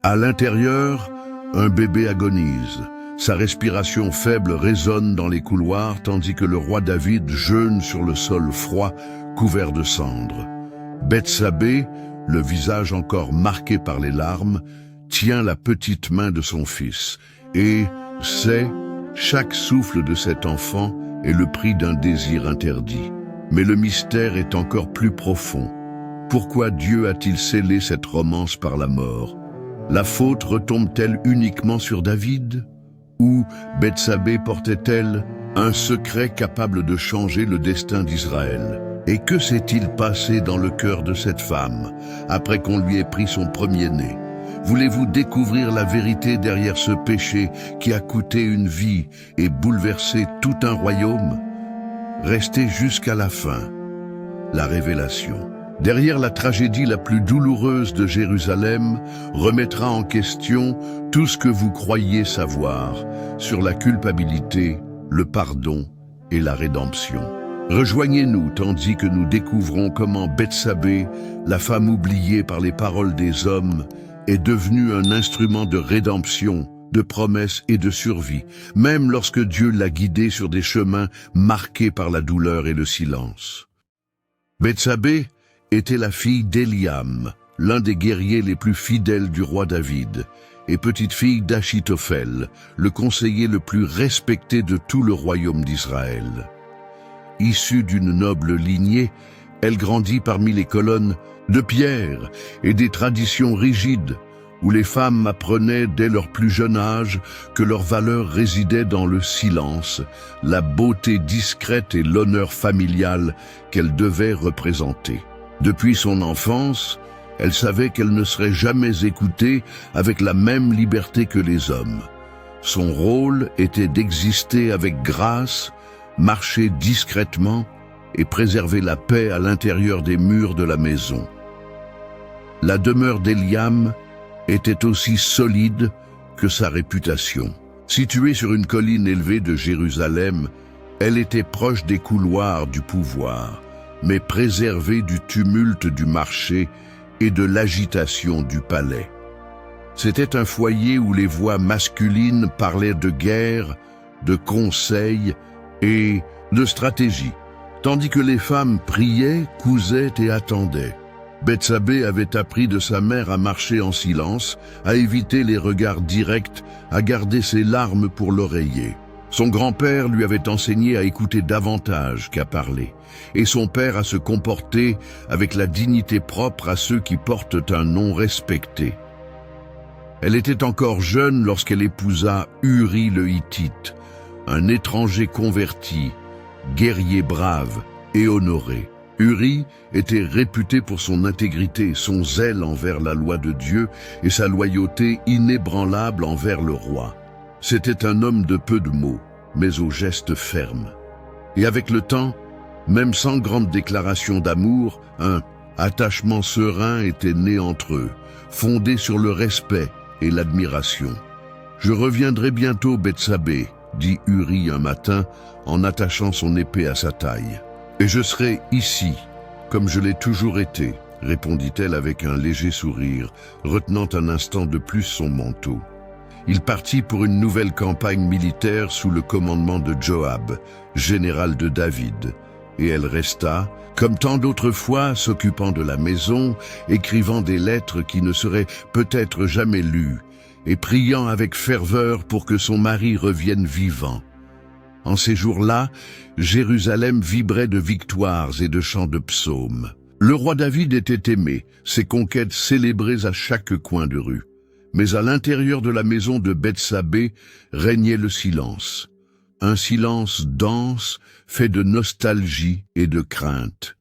À l'intérieur, un bébé agonise. Sa respiration faible résonne dans les couloirs tandis que le roi David jeûne sur le sol froid, couvert de cendres. Bethsabée, le visage encore marqué par les larmes, tient la petite main de son fils et sait, chaque souffle de cet enfant est le prix d'un désir interdit. Mais le mystère est encore plus profond. Pourquoi Dieu a-t-il scellé cette romance par la mort? La faute retombe-t-elle uniquement sur David? Ou Bethsabée portait-elle un secret capable de changer le destin d'Israël? Et que s'est-il passé dans le cœur de cette femme après qu'on lui ait pris son premier-né? Voulez-vous découvrir la vérité derrière ce péché qui a coûté une vie et bouleversé tout un royaume? Restez jusqu'à la fin. La révélation. Derrière la tragédie la plus douloureuse de Jérusalem remettra en question tout ce que vous croyez savoir sur la culpabilité, le pardon et la rédemption. Rejoignez-nous tandis que nous découvrons comment Bethsabée, la femme oubliée par les paroles des hommes, est devenue un instrument de rédemption, de promesse et de survie, même lorsque Dieu l'a guidée sur des chemins marqués par la douleur et le silence. Bethsabée était la fille d'Éliam, l'un des guerriers les plus fidèles du roi David, et petite-fille d'Achitophel, le conseiller le plus respecté de tout le royaume d'Israël. Issue d'une noble lignée, elle grandit parmi les colonnes de pierre et des traditions rigides, où les femmes apprenaient dès leur plus jeune âge que leur valeur résidait dans le silence, la beauté discrète et l'honneur familial qu'elles devaient représenter. Depuis son enfance, elle savait qu'elle ne serait jamais écoutée avec la même liberté que les hommes. Son rôle était d'exister avec grâce, marcher discrètement et préserver la paix à l'intérieur des murs de la maison. La demeure d'Éliam était aussi solide que sa réputation. Située sur une colline élevée de Jérusalem, elle était proche des couloirs du pouvoir, mais préservée du tumulte du marché et de l'agitation du palais. C'était un foyer où les voix masculines parlaient de guerre, de conseils et de stratégie, tandis que les femmes priaient, cousaient et attendaient. Bethsabée avait appris de sa mère à marcher en silence, à éviter les regards directs, à garder ses larmes pour l'oreiller. Son grand-père lui avait enseigné à écouter davantage qu'à parler, et son père à se comporter avec la dignité propre à ceux qui portent un nom respecté. Elle était encore jeune lorsqu'elle épousa Uri le Hittite, un étranger converti, guerrier brave et honoré. Uri était réputé pour son intégrité, son zèle envers la loi de Dieu et sa loyauté inébranlable envers le roi. C'était un homme de peu de mots, mais aux gestes fermes. Et avec le temps, même sans grande déclaration d'amour, un attachement serein était né entre eux, fondé sur le respect et l'admiration. « Je reviendrai bientôt, Bethsabée », dit Uri un matin en attachant son épée à sa taille. « Et je serai ici, comme je l'ai toujours été », répondit-elle avec un léger sourire, retenant un instant de plus son manteau. Il partit pour une nouvelle campagne militaire sous le commandement de Joab, général de David, et elle resta, comme tant d'autres fois, s'occupant de la maison, écrivant des lettres qui ne seraient peut-être jamais lues, et priant avec ferveur pour que son mari revienne vivant. En ces jours-là, Jérusalem vibrait de victoires et de chants de psaumes. Le roi David était aimé, ses conquêtes célébrées à chaque coin de rue. Mais à l'intérieur de la maison de Bethsabée régnait le silence. Un silence dense, fait de nostalgie et de crainte.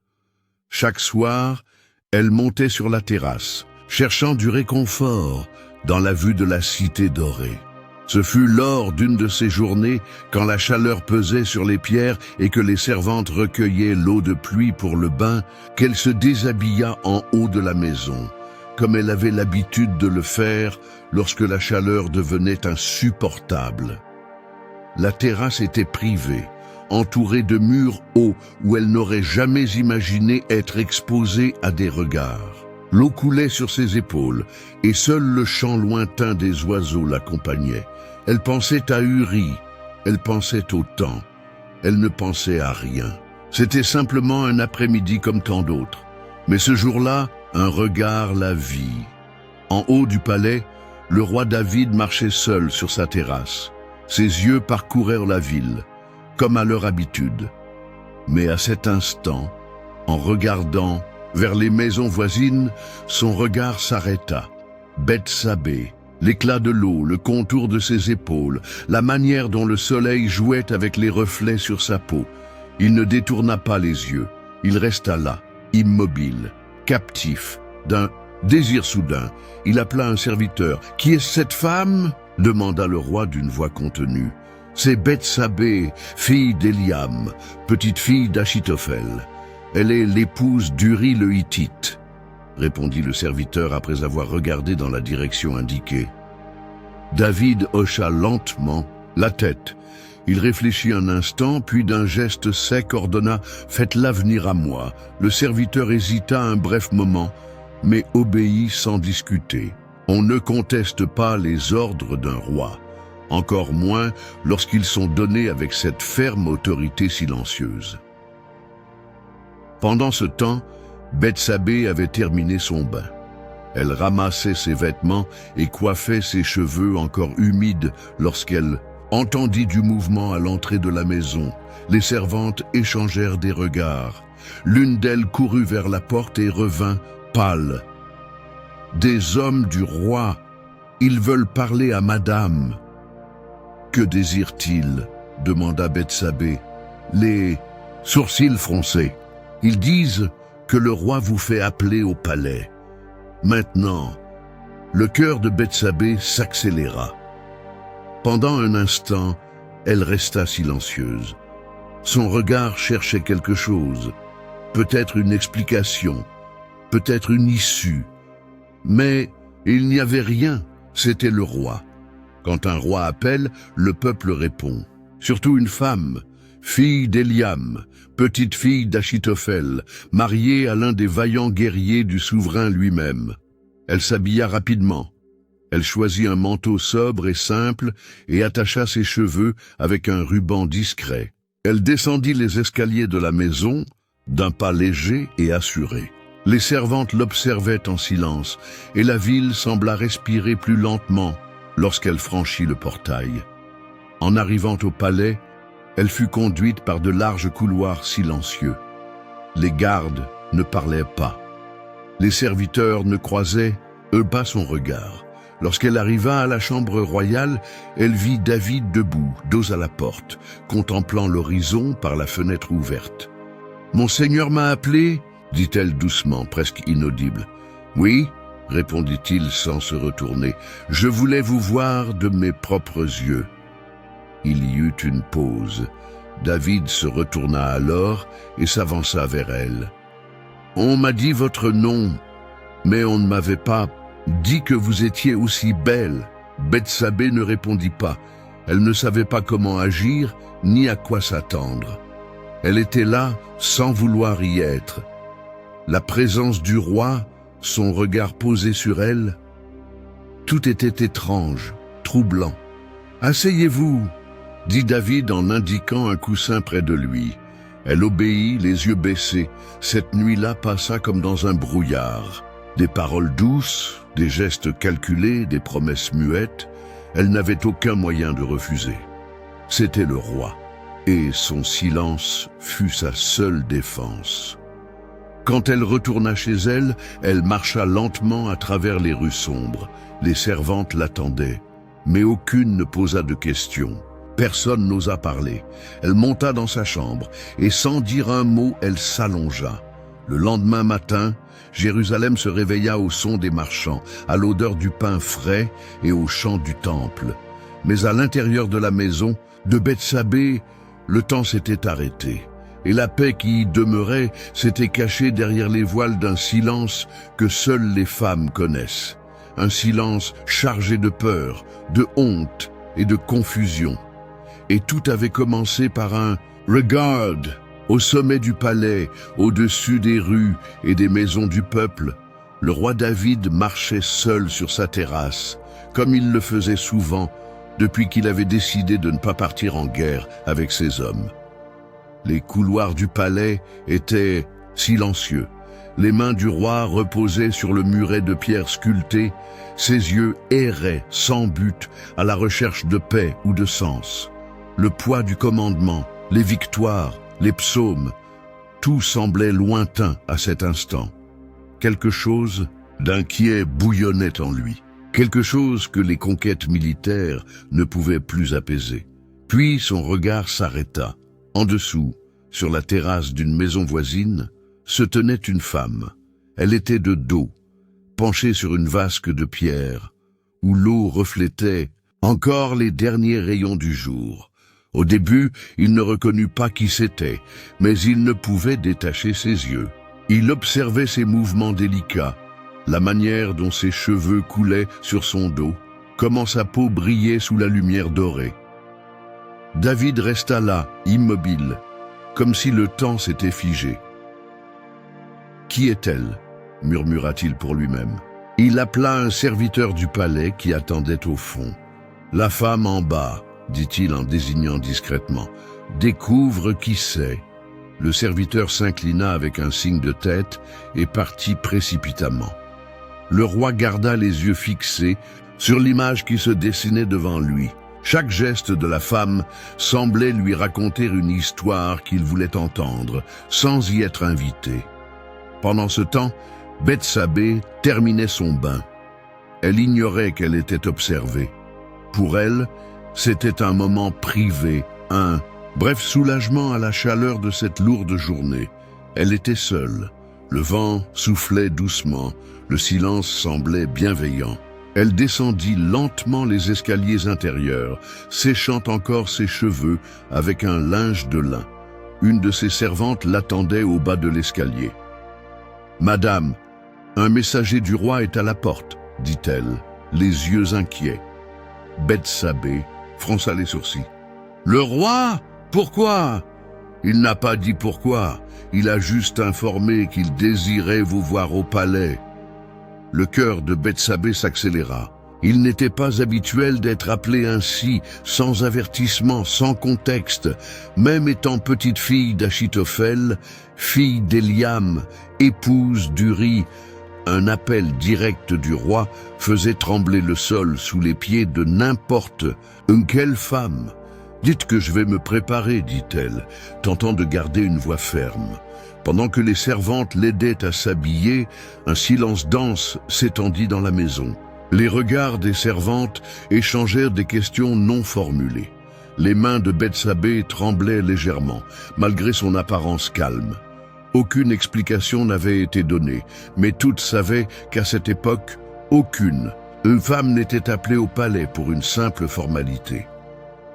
Chaque soir, elle montait sur la terrasse, cherchant du réconfort dans la vue de la cité dorée. Ce fut lors d'une de ces journées, quand la chaleur pesait sur les pierres et que les servantes recueillaient l'eau de pluie pour le bain, qu'elle se déshabilla en haut de la maison, comme elle avait l'habitude de le faire lorsque la chaleur devenait insupportable. La terrasse était privée, entourée de murs hauts où elle n'aurait jamais imaginé être exposée à des regards. L'eau coulait sur ses épaules, et seul le chant lointain des oiseaux l'accompagnait. Elle pensait à Uri, elle pensait au temps, elle ne pensait à rien. C'était simplement un après-midi comme tant d'autres. Mais ce jour-là, un regard la vit. En haut du palais, le roi David marchait seul sur sa terrasse. Ses yeux parcoururent la ville, comme à leur habitude. Mais à cet instant, en regardant vers les maisons voisines, son regard s'arrêta. Bethsabée, l'éclat de l'eau, le contour de ses épaules, la manière dont le soleil jouait avec les reflets sur sa peau. Il ne détourna pas les yeux, il resta là, immobile, captif, d'un désir soudain. Il appela un serviteur. « Qui est cette femme ?» demanda le roi d'une voix contenue. « C'est Bethsabée, fille d'Éliam, petite fille d'Achitophel. Elle est l'épouse d'Uri le Hittite, » répondit le serviteur après avoir regardé dans la direction indiquée. David hocha lentement la tête. Il réfléchit un instant, puis d'un geste sec ordonna « Faites-la venir à moi ». Le serviteur hésita un bref moment, mais obéit sans discuter. On ne conteste pas les ordres d'un roi, encore moins lorsqu'ils sont donnés avec cette ferme autorité silencieuse. Pendant ce temps, Bethsabée avait terminé son bain. Elle ramassait ses vêtements et coiffait ses cheveux encore humides lorsqu'elle entendit du mouvement à l'entrée de la maison. Les servantes échangèrent des regards. L'une d'elles courut vers la porte et revint, pâle. « Des hommes du roi, ils veulent parler à madame. »« Que désirent-ils » demanda Bethsabée. Les sourcils froncés. « Ils disent que le roi vous fait appeler au palais. » Maintenant, le cœur de Bethsabée s'accéléra. Pendant un instant, elle resta silencieuse. Son regard cherchait quelque chose, peut-être une explication, peut-être une issue. Mais il n'y avait rien, c'était le roi. Quand un roi appelle, le peuple répond. Surtout une femme, fille d'Éliam, petite fille d'Achitophel, mariée à l'un des vaillants guerriers du souverain lui-même. Elle s'habilla rapidement. Elle choisit un manteau sobre et simple et attacha ses cheveux avec un ruban discret. Elle descendit les escaliers de la maison d'un pas léger et assuré. Les servantes l'observaient en silence et la ville sembla respirer plus lentement lorsqu'elle franchit le portail. En arrivant au palais, elle fut conduite par de larges couloirs silencieux. Les gardes ne parlaient pas. Les serviteurs ne croisaient, eux, pas son regard. Lorsqu'elle arriva à la chambre royale, elle vit David debout, dos à la porte, contemplant l'horizon par la fenêtre ouverte. « Mon Seigneur m'a appelé ?» dit-elle doucement, presque inaudible. « Oui ?» répondit-il sans se retourner. « Je voulais vous voir de mes propres yeux. » Il y eut une pause. David se retourna alors et s'avança vers elle. « On m'a dit votre nom, mais on ne m'avait pas dit que vous étiez aussi belle. » Bethsabée ne répondit pas. Elle ne savait pas comment agir, ni à quoi s'attendre. Elle était là sans vouloir y être. La présence du roi, son regard posé sur elle, tout était étrange, troublant. « Asseyez-vous » dit David en indiquant un coussin près de lui. Elle obéit, les yeux baissés. Cette nuit-là passa comme dans un brouillard. Des paroles douces, des gestes calculés, des promesses muettes. Elle n'avait aucun moyen de refuser. C'était le roi, et son silence fut sa seule défense. Quand elle retourna chez elle, elle marcha lentement à travers les rues sombres. Les servantes l'attendaient, mais aucune ne posa de questions. Personne n'osa parler. Elle monta dans sa chambre, et sans dire un mot, elle s'allongea. Le lendemain matin, Jérusalem se réveilla au son des marchands, à l'odeur du pain frais et au chant du temple. Mais à l'intérieur de la maison, de Bethsabée, le temps s'était arrêté, et la paix qui y demeurait s'était cachée derrière les voiles d'un silence que seules les femmes connaissent. Un silence chargé de peur, de honte et de confusion. Et tout avait commencé par un « Regarde !» au sommet du palais, au-dessus des rues et des maisons du peuple. Le roi David marchait seul sur sa terrasse, comme il le faisait souvent depuis qu'il avait décidé de ne pas partir en guerre avec ses hommes. Les couloirs du palais étaient silencieux. Les mains du roi reposaient sur le muret de pierre sculpté, ses yeux erraient sans but à la recherche de paix ou de sens. Le poids du commandement, les victoires, les psaumes, tout semblait lointain à cet instant. Quelque chose d'inquiet bouillonnait en lui, quelque chose que les conquêtes militaires ne pouvaient plus apaiser. Puis son regard s'arrêta. En dessous, sur la terrasse d'une maison voisine, se tenait une femme. Elle était de dos, penchée sur une vasque de pierre, où l'eau reflétait encore les derniers rayons du jour. Au début, il ne reconnut pas qui c'était, mais il ne pouvait détacher ses yeux. Il observait ses mouvements délicats, la manière dont ses cheveux coulaient sur son dos, comment sa peau brillait sous la lumière dorée. David resta là, immobile, comme si le temps s'était figé. « Qui est-elle » murmura-t-il pour lui-même. Il appela un serviteur du palais qui attendait au fond. « La femme en bas » dit-il en désignant discrètement. « Découvre qui c'est. » Le serviteur s'inclina avec un signe de tête et partit précipitamment. Le roi garda les yeux fixés sur l'image qui se dessinait devant lui. Chaque geste de la femme semblait lui raconter une histoire qu'il voulait entendre, sans y être invité. Pendant ce temps, Bethsabée terminait son bain. Elle ignorait qu'elle était observée. Pour elle, c'était un moment privé, un bref soulagement à la chaleur de cette lourde journée. Elle était seule. Le vent soufflait doucement, le silence semblait bienveillant. Elle descendit lentement les escaliers intérieurs, séchant encore ses cheveux avec un linge de lin. Une de ses servantes l'attendait au bas de l'escalier. « Madame, un messager du roi est à la porte, » dit-elle, les yeux inquiets. Bethsabée fronça les sourcils. « Le roi? Pourquoi ?» Il n'a pas dit pourquoi, il a juste informé qu'il désirait vous voir au palais. Le cœur de Bethsabée s'accéléra. Il n'était pas habituel d'être appelé ainsi, sans avertissement, sans contexte, même étant petite fille d'Achitophel, fille d'Éliam, épouse d'Uri. Un appel direct du roi faisait trembler le sol sous les pieds de n'importe quelle femme. « Dites que je vais me préparer, dit-elle, tentant de garder une voix ferme. Pendant que les servantes l'aidaient à s'habiller, un silence dense s'étendit dans la maison. Les regards des servantes échangèrent des questions non formulées. Les mains de Bethsabée tremblaient légèrement, malgré son apparence calme. Aucune explication n'avait été donnée, mais toutes savaient qu'à cette époque, aucune femme n'était appelée au palais pour une simple formalité.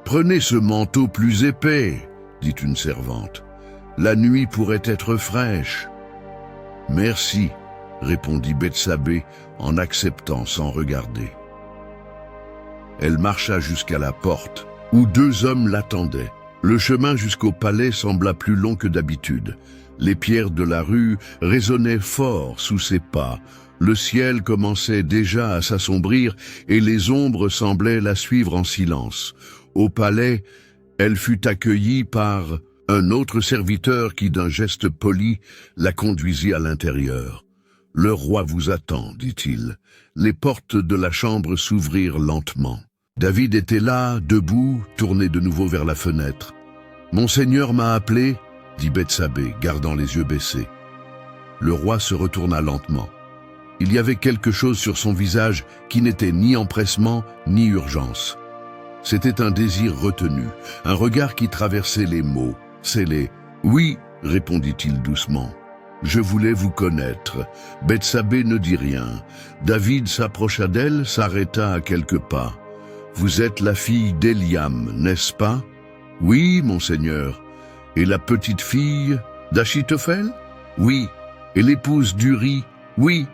« Prenez ce manteau plus épais, » dit une servante. « La nuit pourrait être fraîche. »« Merci, » répondit Bethsabée en acceptant sans regarder. Elle marcha jusqu'à la porte, où deux hommes l'attendaient. Le chemin jusqu'au palais sembla plus long que d'habitude. Les pierres de la rue résonnaient fort sous ses pas. Le ciel commençait déjà à s'assombrir et les ombres semblaient la suivre en silence. Au palais, elle fut accueillie par un autre serviteur qui, d'un geste poli, la conduisit à l'intérieur. « Le roi vous attend, dit-il. » Les portes de la chambre s'ouvrirent lentement. David était là, debout, tourné de nouveau vers la fenêtre. « Monseigneur m'a appelé » dit Bethsabée, gardant les yeux baissés. Le roi se retourna lentement. Il y avait quelque chose sur son visage qui n'était ni empressement ni urgence. C'était un désir retenu, un regard qui traversait les mots, scellés. « Oui, » répondit-il doucement. « Je voulais vous connaître. » Bethsabée ne dit rien. David s'approcha d'elle, s'arrêta à quelques pas. « Vous êtes la fille d'Éliam, n'est-ce pas ?»« Oui, monseigneur. »« Et la petite fille d'Achitophel ?»« Oui. »« Et l'épouse d'Uri ?»« Oui. »«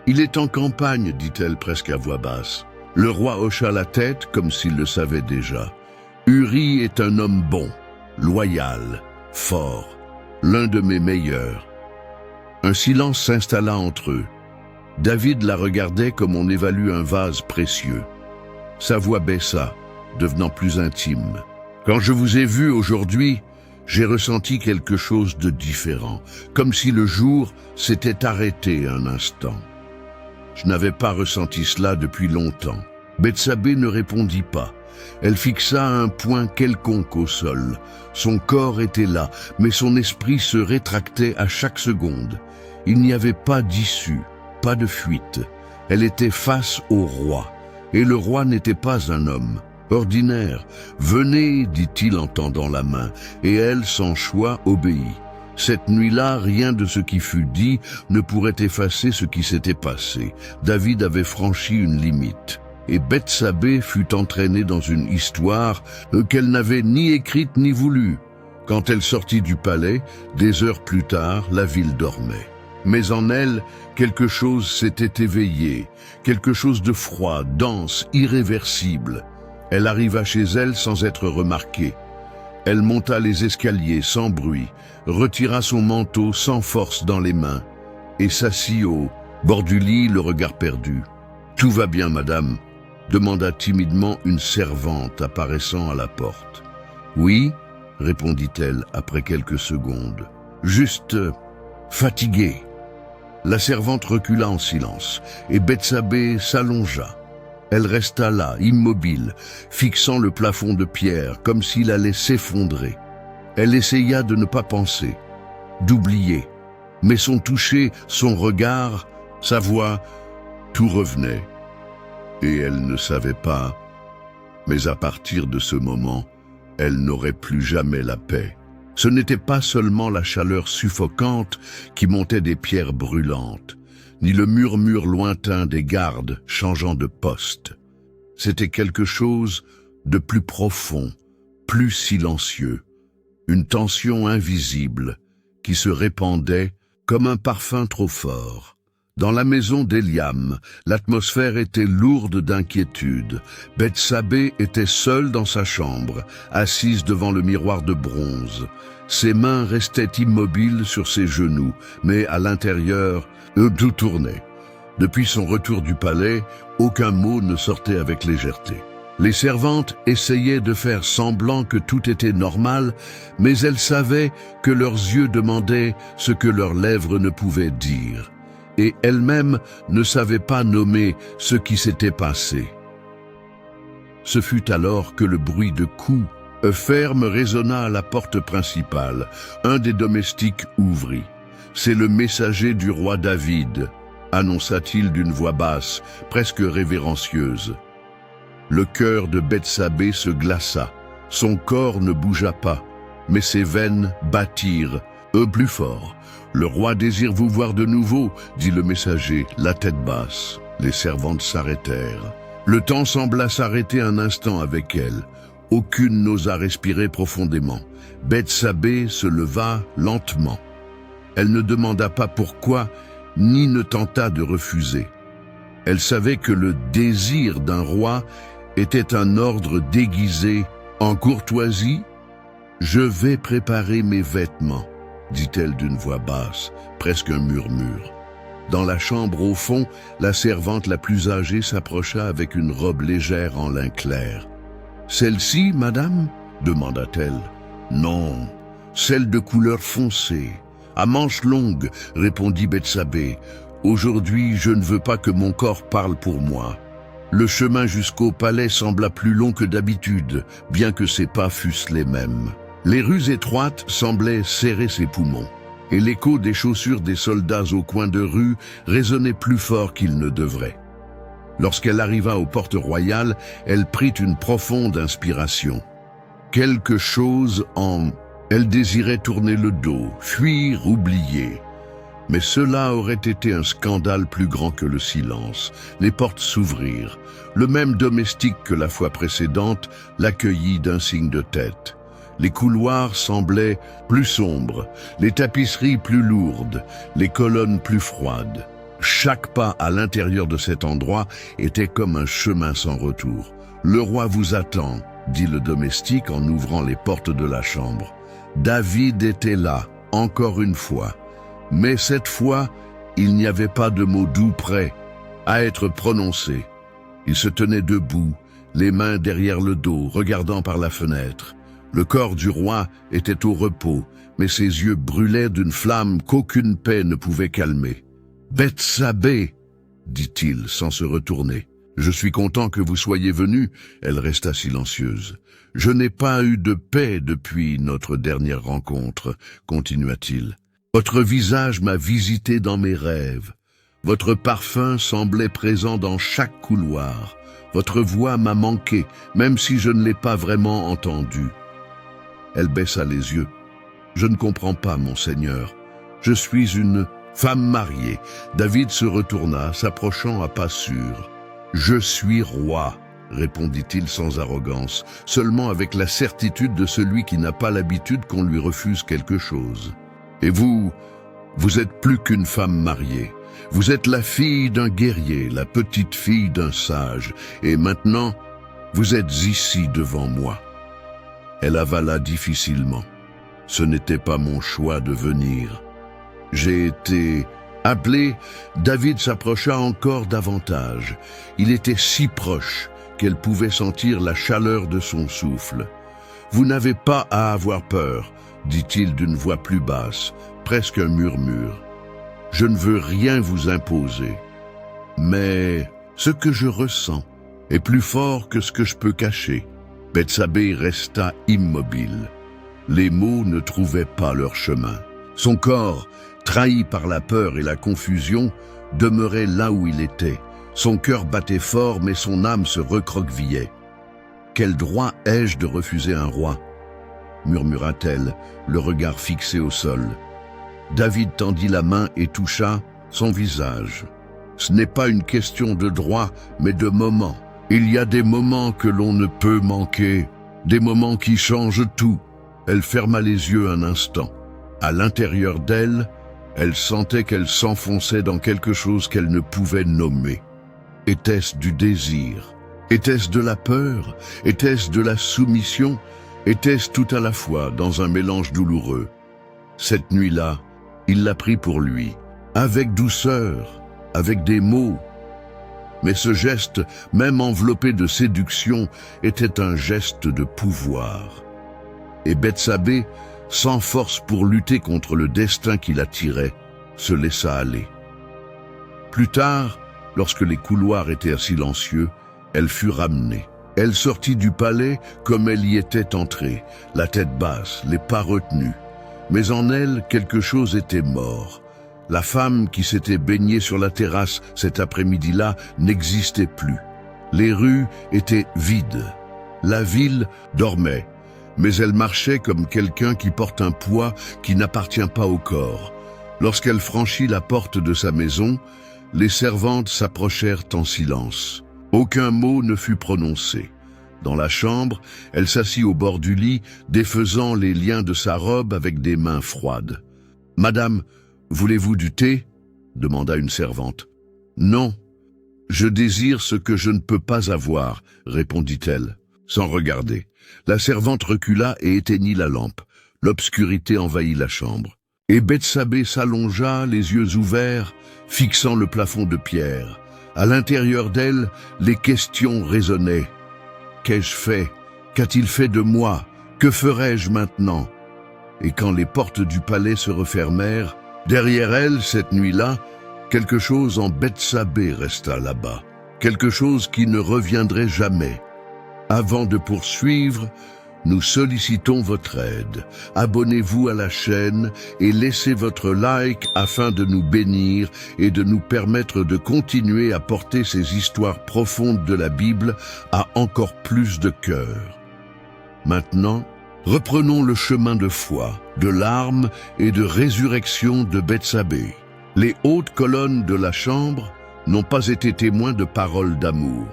Il est en campagne, dit-elle presque à voix basse. » Le roi hocha la tête comme s'il le savait déjà. « Uri est un homme bon, loyal, fort, l'un de mes meilleurs. » Un silence s'installa entre eux. David la regardait comme on évalue un vase précieux. Sa voix baissa, devenant plus intime. « Quand je vous ai vu aujourd'hui, j'ai ressenti quelque chose de différent, comme si le jour s'était arrêté un instant. Je n'avais pas ressenti cela depuis longtemps. » Bethsabée ne répondit pas. Elle fixa un point quelconque au sol. Son corps était là, mais son esprit se rétractait à chaque seconde. Il n'y avait pas d'issue, pas de fuite. Elle était face au roi, et le roi n'était pas un homme ordinaire. « Venez, dit-il en tendant la main, et elle, sans choix, obéit. Cette nuit-là, rien de ce qui fut dit ne pourrait effacer ce qui s'était passé. David avait franchi une limite. Et Bethsabée fut entraînée dans une histoire qu'elle n'avait ni écrite ni voulue. Quand elle sortit du palais, des heures plus tard, la ville dormait. Mais en elle, quelque chose s'était éveillé, quelque chose de froid, dense, irréversible. Elle arriva chez elle sans être remarquée. Elle monta les escaliers sans bruit, retira son manteau sans force dans les mains, et s'assit au bord du lit, le regard perdu. « Tout va bien, madame ?» demanda timidement une servante apparaissant à la porte. « Oui » répondit-elle après quelques secondes. « Juste fatiguée. » La servante recula en silence, et Bethsabée s'allongea. Elle resta là, immobile, fixant le plafond de pierre, comme s'il allait s'effondrer. Elle essaya de ne pas penser, d'oublier, mais son toucher, son regard, sa voix, tout revenait. Et elle ne savait pas, mais à partir de ce moment, elle n'aurait plus jamais la paix. Ce n'était pas seulement la chaleur suffocante qui montait des pierres brûlantes, ni le murmure lointain des gardes changeant de poste. C'était quelque chose de plus profond, plus silencieux, une tension invisible qui se répandait comme un parfum trop fort. Dans la maison d'Éliam, l'atmosphère était lourde d'inquiétude. Bethsabée était seule dans sa chambre, assise devant le miroir de bronze. Ses mains restaient immobiles sur ses genoux, mais à l'intérieur, tout tournait. Depuis son retour du palais, aucun mot ne sortait avec légèreté. Les servantes essayaient de faire semblant que tout était normal, mais elles savaient que leurs yeux demandaient ce que leurs lèvres ne pouvaient dire. Et elles-mêmes ne savaient pas nommer ce qui s'était passé. Ce fut alors que le bruit de coups fermes résonna à la porte principale. Un des domestiques ouvrit. « C'est le messager du roi David », annonça-t-il d'une voix basse, presque révérencieuse. Le cœur de Bethsabée se glaça. Son corps ne bougea pas, mais ses veines battirent, plus fort. « Le roi désire vous voir de nouveau », dit le messager, la tête basse. Les servantes s'arrêtèrent. Le temps sembla s'arrêter un instant avec elle. Aucune n'osa respirer profondément. Bethsabée se leva lentement. Elle ne demanda pas pourquoi, ni ne tenta de refuser. Elle savait que le désir d'un roi était un ordre déguisé en courtoisie. « Je vais préparer mes vêtements », dit-elle d'une voix basse, presque un murmure. Dans la chambre au fond, la servante la plus âgée s'approcha avec une robe légère en lin clair. « Celle-ci, madame » demanda-t-elle. « Non, celle de couleur foncée, à manches longues » répondit Bethsabée. « Aujourd'hui, je ne veux pas que mon corps parle pour moi. » Le chemin jusqu'au palais sembla plus long que d'habitude, bien que ses pas fussent les mêmes. Les rues étroites semblaient serrer ses poumons, et l'écho des chaussures des soldats au coin de rue résonnait plus fort qu'il ne devrait. Lorsqu'elle arriva aux portes royales, elle prit une profonde inspiration. Quelque chose en... Elle désirait tourner le dos, fuir, oublier. Mais cela aurait été un scandale plus grand que le silence. Les portes s'ouvrirent. Le même domestique que la fois précédente l'accueillit d'un signe de tête. Les couloirs semblaient plus sombres, les tapisseries plus lourdes, les colonnes plus froides. Chaque pas à l'intérieur de cet endroit était comme un chemin sans retour. « Le roi vous attend », dit le domestique en ouvrant les portes de la chambre. David était là, encore une fois. Mais cette fois, il n'y avait pas de mots doux prêts à être prononcés. Il se tenait debout, les mains derrière le dos, regardant par la fenêtre. Le corps du roi était au repos, mais ses yeux brûlaient d'une flamme qu'aucune paix ne pouvait calmer. « Bethsabée !» dit-il sans se retourner. « Je suis content que vous soyez venue. » Elle resta silencieuse. « Je n'ai pas eu de paix depuis notre dernière rencontre, » continua-t-il. « Votre visage m'a visité dans mes rêves. Votre parfum semblait présent dans chaque couloir. Votre voix m'a manqué, même si je ne l'ai pas vraiment entendue. » Elle baissa les yeux. « Je ne comprends pas, mon Seigneur. Je suis une femme mariée. » David se retourna, s'approchant à pas sûrs. « Je suis roi, » répondit-il sans arrogance, seulement avec la certitude de celui qui n'a pas l'habitude qu'on lui refuse quelque chose. « Et vous êtes plus qu'une femme mariée. Vous êtes la fille d'un guerrier, la petite fille d'un sage, et maintenant, vous êtes ici devant moi. » Elle avala difficilement. « Ce n'était pas mon choix de venir. J'ai été appelé. » David s'approcha encore davantage. Il était si proche qu'elle pouvait sentir la chaleur de son souffle. « Vous n'avez pas à avoir peur, » dit-il d'une voix plus basse, presque un murmure. « Je ne veux rien vous imposer, mais ce que je ressens est plus fort que ce que je peux cacher. » Bethsabée resta immobile. Les mots ne trouvaient pas leur chemin. Son corps, trahi par la peur et la confusion, demeurait là où il était. Son cœur battait fort, mais son âme se recroquevillait. « Quel droit ai-je de refuser un roi ?» murmura-t-elle, le regard fixé au sol. David tendit la main et toucha son visage. « Ce n'est pas une question de droit, mais de moment. Il y a des moments que l'on ne peut manquer, des moments qui changent tout. » Elle ferma les yeux un instant. À l'intérieur d'elle, elle sentait qu'elle s'enfonçait dans quelque chose qu'elle ne pouvait nommer. Était-ce du désir? Était-ce de la peur? Était-ce de la soumission? Était-ce tout à la fois dans un mélange douloureux? Cette nuit-là, il l'a pris pour lui, avec douceur, avec des mots. Mais ce geste, même enveloppé de séduction, était un geste de pouvoir. Et Bethsabée, sans force pour lutter contre le destin qui l'attirait, se laissa aller. Plus tard, lorsque les couloirs étaient silencieux, elle fut ramenée. Elle sortit du palais comme elle y était entrée, la tête basse, les pas retenus. Mais en elle, quelque chose était mort. La femme qui s'était baignée sur la terrasse cet après-midi-là n'existait plus. Les rues étaient vides. La ville dormait. Mais elle marchait comme quelqu'un qui porte un poids qui n'appartient pas au corps. Lorsqu'elle franchit la porte de sa maison, les servantes s'approchèrent en silence. Aucun mot ne fut prononcé. Dans la chambre, elle s'assit au bord du lit, défaisant les liens de sa robe avec des mains froides. « Madame, voulez-vous du thé ?» demanda une servante. « Non, je désire ce que je ne peux pas avoir, » répondit-elle, sans regarder. La servante recula et éteignit la lampe. L'obscurité envahit la chambre. Et Bethsabée s'allongea, les yeux ouverts, fixant le plafond de pierre. À l'intérieur d'elle, les questions résonnaient. Qu'ai-je fait? Qu'a-t-il fait de moi? Que ferai-je maintenant? Et quand les portes du palais se refermèrent, derrière elle, cette nuit-là, quelque chose en Bethsabée resta là-bas. Quelque chose qui ne reviendrait jamais. Avant de poursuivre, nous sollicitons votre aide. Abonnez-vous à la chaîne et laissez votre like afin de nous bénir et de nous permettre de continuer à porter ces histoires profondes de la Bible à encore plus de cœurs. Maintenant, reprenons le chemin de foi, de larmes et de résurrection de Bethsabée. Les hautes colonnes de la chambre n'ont pas été témoins de paroles d'amour,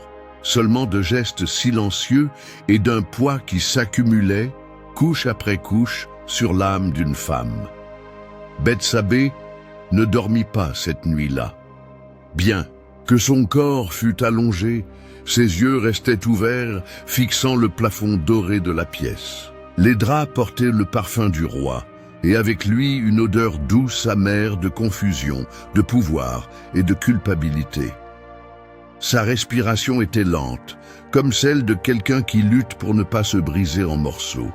seulement de gestes silencieux et d'un poids qui s'accumulait, couche après couche, sur l'âme d'une femme. Bethsabée ne dormit pas cette nuit-là. Bien que son corps fût allongé, ses yeux restaient ouverts, fixant le plafond doré de la pièce. Les draps portaient le parfum du roi, et avec lui une odeur douce, amère de confusion, de pouvoir et de culpabilité. Sa respiration était lente, comme celle de quelqu'un qui lutte pour ne pas se briser en morceaux.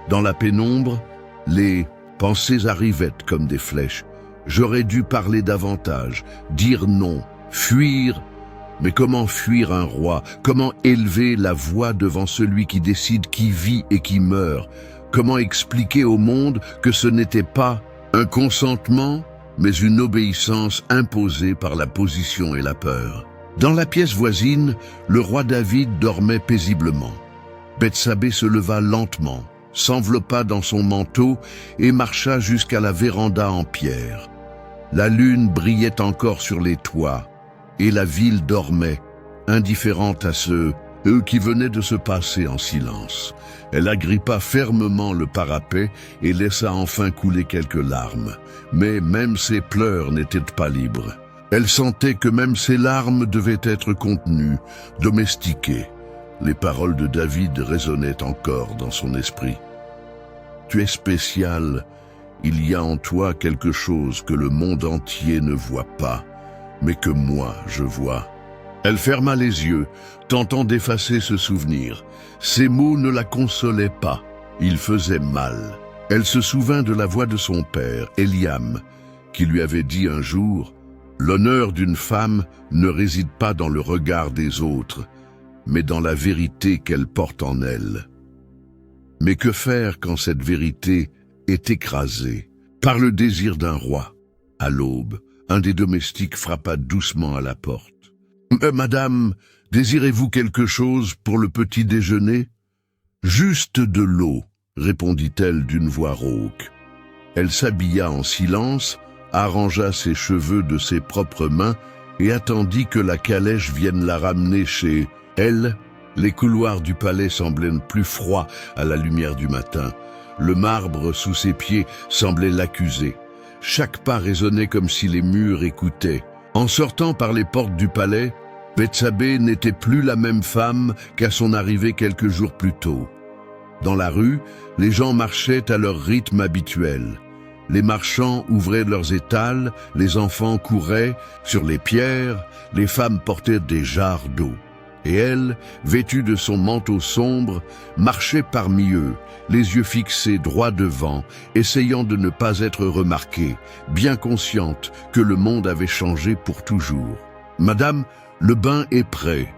Dans la pénombre, les pensées arrivaient comme des flèches. J'aurais dû parler davantage, dire non, fuir. Mais comment fuir un roi? Comment élever la voix devant celui qui décide qui vit et qui meurt? Comment expliquer au monde que ce n'était pas un consentement, mais une obéissance imposée par la position et la peur? Dans la pièce voisine, le roi David dormait paisiblement. Bethsabée se leva lentement, s'enveloppa dans son manteau et marcha jusqu'à la véranda en pierre. La lune brillait encore sur les toits, et la ville dormait, indifférente à eux qui venaient de se passer en silence. Elle agrippa fermement le parapet et laissa enfin couler quelques larmes. Mais même ses pleurs n'étaient pas libres. Elle sentait que même ses larmes devaient être contenues, domestiquées. Les paroles de David résonnaient encore dans son esprit. « Tu es spécial, il y a en toi quelque chose que le monde entier ne voit pas, mais que moi je vois. » Elle ferma les yeux, tentant d'effacer ce souvenir. Ces mots ne la consolaient pas, ils faisaient mal. Elle se souvint de la voix de son père, Eliam, qui lui avait dit un jour « L'honneur d'une femme ne réside pas dans le regard des autres, mais dans la vérité qu'elle porte en elle. » Mais que faire quand cette vérité est écrasée par le désir d'un roi? À l'aube, un des domestiques frappa doucement à la porte. « Madame, désirez-vous quelque chose pour le petit déjeuner ?»« Juste de l'eau, » répondit-elle d'une voix rauque. Elle s'habilla en silence, arrangea ses cheveux de ses propres mains et attendit que la calèche vienne la ramener chez elle. Les couloirs du palais semblaient plus froids à la lumière du matin. Le marbre sous ses pieds semblait l'accuser. Chaque pas résonnait comme si les murs écoutaient. En sortant par les portes du palais, Bethsabée n'était plus la même femme qu'à son arrivée quelques jours plus tôt. Dans la rue, les gens marchaient à leur rythme habituel. Les marchands ouvraient leurs étals, les enfants couraient sur les pierres, les femmes portaient des jarres d'eau. Et elle, vêtue de son manteau sombre, marchait parmi eux, les yeux fixés droit devant, essayant de ne pas être remarquée, bien consciente que le monde avait changé pour toujours. « Madame, le bain est prêt »,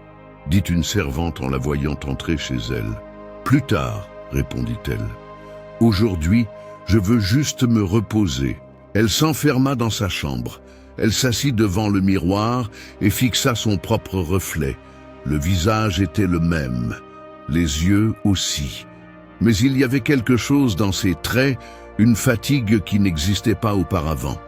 dit une servante en la voyant entrer chez elle. « Plus tard », répondit-elle. « Aujourd'hui, je veux juste me reposer. » Elle s'enferma dans sa chambre. Elle s'assit devant le miroir et fixa son propre reflet. Le visage était le même, les yeux aussi. Mais il y avait quelque chose dans ses traits, une fatigue qui n'existait pas auparavant.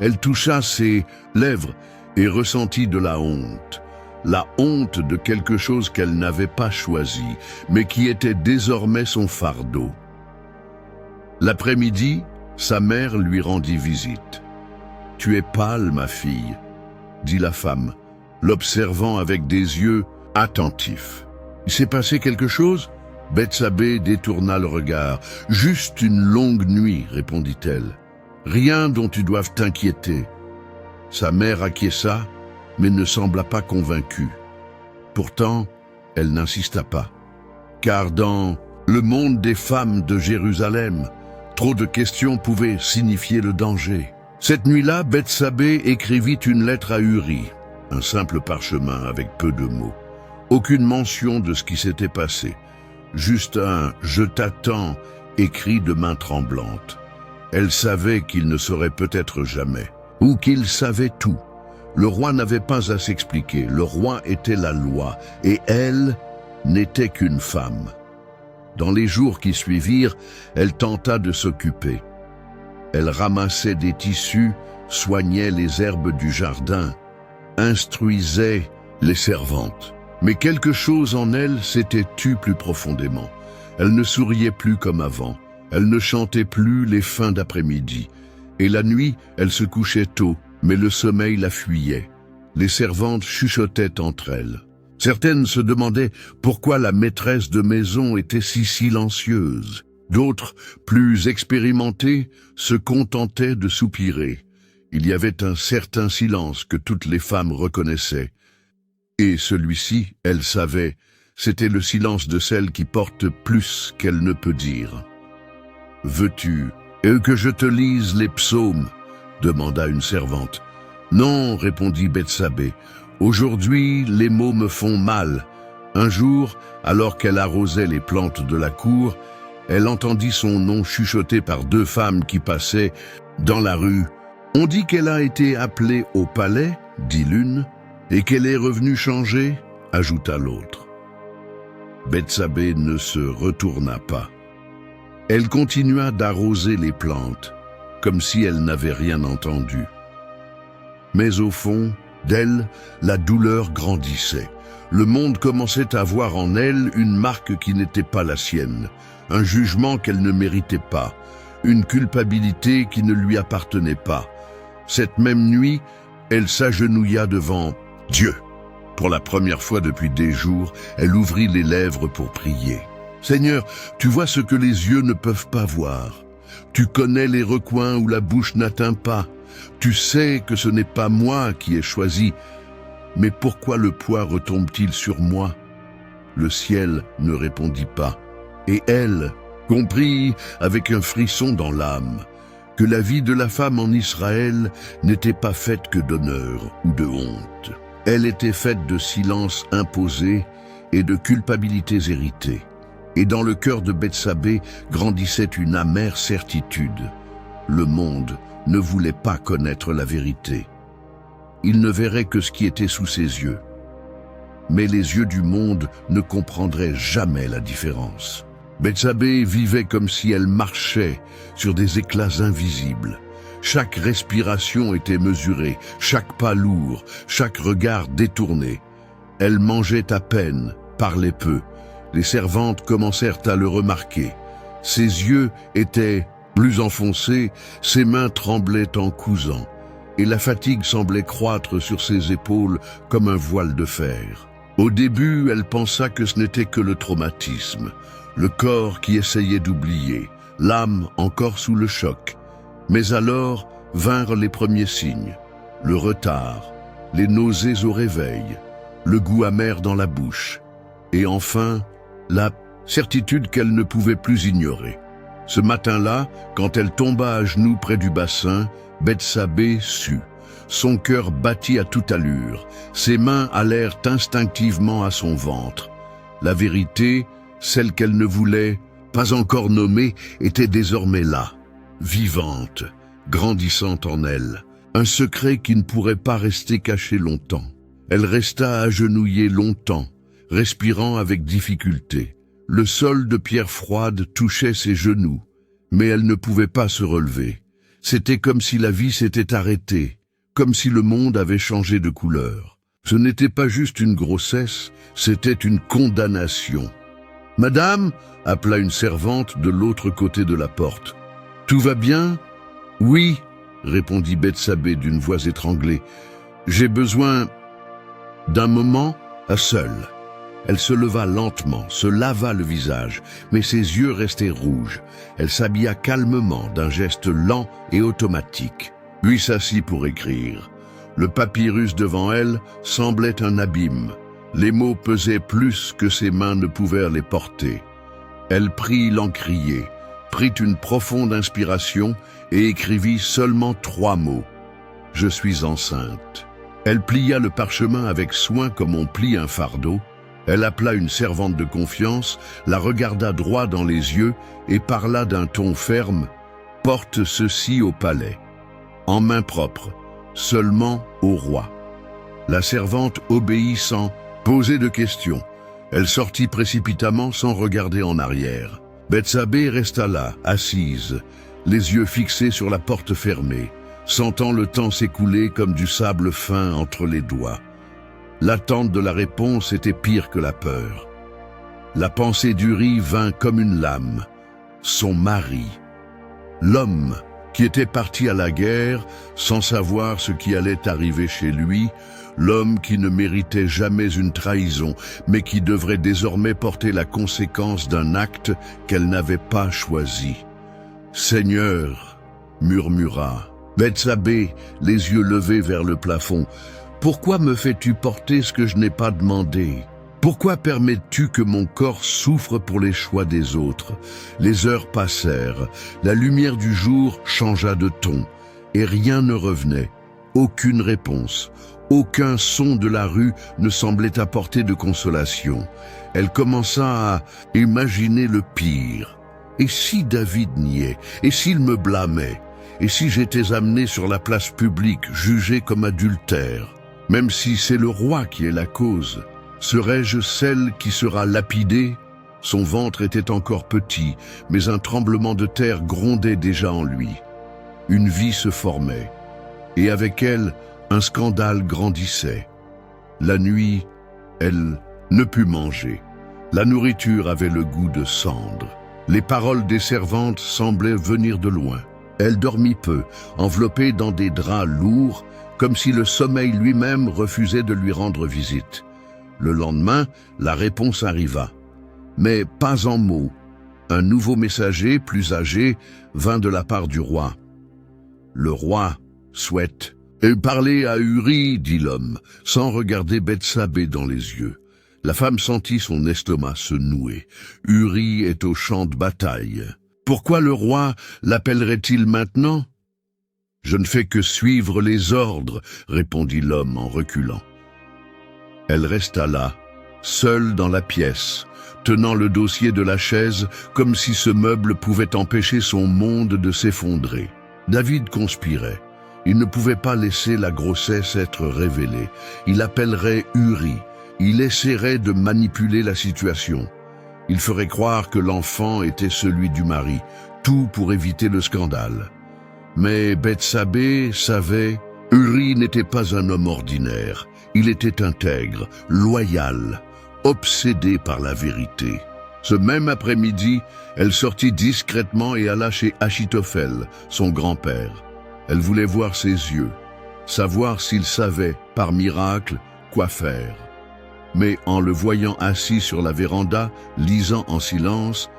Elle toucha ses lèvres et ressentit de la honte de quelque chose qu'elle n'avait pas choisi, mais qui était désormais son fardeau. L'après-midi, sa mère lui rendit visite. « Tu es pâle, ma fille, » dit la femme, l'observant avec des yeux attentifs. « Il s'est passé quelque chose ?» Bethsabée détourna le regard. « Juste une longue nuit, » répondit-elle. « Rien dont tu doives t'inquiéter. » Sa mère acquiesça, mais ne sembla pas convaincue. Pourtant, elle n'insista pas. Car dans le monde des femmes de Jérusalem, trop de questions pouvaient signifier le danger. Cette nuit-là, Bethsabée écrivit une lettre à Uri, un simple parchemin avec peu de mots. Aucune mention de ce qui s'était passé. Juste un « je t'attends » écrit de main tremblante. Elle savait qu'il ne saurait peut-être jamais, ou qu'il savait tout. Le roi n'avait pas à s'expliquer, le roi était la loi, et elle n'était qu'une femme. Dans les jours qui suivirent, elle tenta de s'occuper. Elle ramassait des tissus, soignait les herbes du jardin, instruisait les servantes. Mais quelque chose en elle s'était tu plus profondément. Elle ne souriait plus comme avant, elle ne chantait plus les fins d'après-midi. Et la nuit, elle se couchait tôt, mais le sommeil la fuyait. Les servantes chuchotaient entre elles. Certaines se demandaient pourquoi la maîtresse de maison était si silencieuse. D'autres, plus expérimentés, se contentaient de soupirer. Il y avait un certain silence que toutes les femmes reconnaissaient. Et celui-ci, elle savait, c'était le silence de celle qui porte plus qu'elle ne peut dire. « Veux-tu que je te lise les psaumes ?» demanda une servante. « Non, répondit Bethsabée, aujourd'hui les mots me font mal. » Un jour, alors qu'elle arrosait les plantes de la cour, elle entendit son nom chuchoté par deux femmes qui passaient dans la rue. « On dit qu'elle a été appelée au palais, dit l'une, et qu'elle est revenue changer, ajouta l'autre. Bethsabée ne se retourna pas. Elle continua d'arroser les plantes, comme si elle n'avait rien entendu. Mais au fond d'elle, la douleur grandissait. Le monde commençait à voir en elle une marque qui n'était pas la sienne, un jugement qu'elle ne méritait pas, une culpabilité qui ne lui appartenait pas. Cette même nuit, elle s'agenouilla devant Dieu. Pour la première fois depuis des jours, elle ouvrit les lèvres pour prier. « Seigneur, tu vois ce que les yeux ne peuvent pas voir. Tu connais les recoins où la bouche n'atteint pas. Tu sais que ce n'est pas moi qui ai choisi. Mais pourquoi le poids retombe-t-il sur moi ?» Le ciel ne répondit pas. Et elle comprit avec un frisson dans l'âme que la vie de la femme en Israël n'était pas faite que d'honneur ou de honte. Elle était faite de silence imposé et de culpabilités héritées. Et dans le cœur de Bethsabée grandissait une amère certitude. Le monde ne voulait pas connaître la vérité. Il ne verrait que ce qui était sous ses yeux. Mais les yeux du monde ne comprendraient jamais la différence. Bethsabée vivait comme si elle marchait sur des éclats invisibles. Chaque respiration était mesurée, chaque pas lourd, chaque regard détourné. Elle mangeait à peine, parlait peu. Les servantes commencèrent à le remarquer. Ses yeux étaient plus enfoncés, ses mains tremblaient en cousant, et la fatigue semblait croître sur ses épaules comme un voile de fer. Au début, elle pensa que ce n'était que le traumatisme, le corps qui essayait d'oublier, l'âme encore sous le choc. Mais alors vinrent les premiers signes, le retard, les nausées au réveil, le goût amer dans la bouche, et enfin, la certitude qu'elle ne pouvait plus ignorer. Ce matin-là, quand elle tomba à genoux près du bassin, Bethsabée sut. Son cœur battit à toute allure, ses mains allèrent instinctivement à son ventre. La vérité, celle qu'elle ne voulait pas encore nommer, était désormais là, vivante, grandissante en elle, un secret qui ne pourrait pas rester caché longtemps. Elle resta agenouillée longtemps, respirant avec difficulté. Le sol de pierre froide touchait ses genoux, mais elle ne pouvait pas se relever. C'était comme si la vie s'était arrêtée, comme si le monde avait changé de couleur. Ce n'était pas juste une grossesse, c'était une condamnation. « Madame » appela une servante de l'autre côté de la porte. « Tout va bien ?»« Oui » répondit Bethsabée d'une voix étranglée. « J'ai besoin d'un moment à seul. » Elle se leva lentement, se lava le visage, mais ses yeux restaient rouges. Elle s'habilla calmement d'un geste lent et automatique, puis s'assit pour écrire. Le papyrus devant elle semblait un abîme. Les mots pesaient plus que ses mains ne pouvaient les porter. Elle prit l'encrier, prit une profonde inspiration et écrivit seulement 3 mots. « Je suis enceinte ». Elle plia le parchemin avec soin comme on plie un fardeau. Elle appela une servante de confiance, la regarda droit dans les yeux et parla d'un ton ferme « Porte ceci au palais, en main propre, seulement au roi ». La servante obéit sans poser de questions. Elle sortit précipitamment sans regarder en arrière. Bethsabée resta là, assise, les yeux fixés sur la porte fermée, sentant le temps s'écouler comme du sable fin entre les doigts. L'attente de la réponse était pire que la peur. La pensée d'Uri vint comme une lame. Son mari, l'homme qui était parti à la guerre sans savoir ce qui allait arriver chez lui, l'homme qui ne méritait jamais une trahison, mais qui devrait désormais porter la conséquence d'un acte qu'elle n'avait pas choisi. « Seigneur !» murmura Bethsabée, les yeux levés vers le plafond. « Pourquoi me fais-tu porter ce que je n'ai pas demandé ? Pourquoi permets-tu que mon corps souffre pour les choix des autres ?» Les heures passèrent, la lumière du jour changea de ton, et rien ne revenait, aucune réponse. Aucun son de la rue ne semblait apporter de consolation. Elle commença à imaginer le pire. Et si David niait? Et s'il me blâmait? Et si j'étais amené sur la place publique, jugé comme adultère? Même si c'est le roi qui est la cause, serais-je celle qui sera lapidée? Son ventre était encore petit, mais un tremblement de terre grondait déjà en lui. Une vie se formait, et avec elle, un scandale grandissait. La nuit, elle ne put manger. La nourriture avait le goût de cendre. Les paroles des servantes semblaient venir de loin. Elle dormit peu, enveloppée dans des draps lourds, comme si le sommeil lui-même refusait de lui rendre visite. Le lendemain, la réponse arriva. Mais pas en mots. Un nouveau messager, plus âgé, vint de la part du roi. Le roi souhaite parler à Uri, dit l'homme, sans regarder Bethsabée dans les yeux. La femme sentit son estomac se nouer. Uri est au champ de bataille. Pourquoi le roi l'appellerait-il maintenant? Je ne fais que suivre les ordres, répondit l'homme en reculant. Elle resta là, seule dans la pièce, tenant le dossier de la chaise comme si ce meuble pouvait empêcher son monde de s'effondrer. David conspirait. Il ne pouvait pas laisser la grossesse être révélée. Il appellerait Uri. Il essaierait de manipuler la situation. Il ferait croire que l'enfant était celui du mari, tout pour éviter le scandale. Mais Bethsabée savait, Uri n'était pas un homme ordinaire. Il était intègre, loyal, obsédé par la vérité. Ce même après-midi, elle sortit discrètement et alla chez Achitophel, son grand-père. Elle voulait voir ses yeux, savoir s'il savait, par miracle, quoi faire. Mais en le voyant assis sur la véranda, lisant en silence,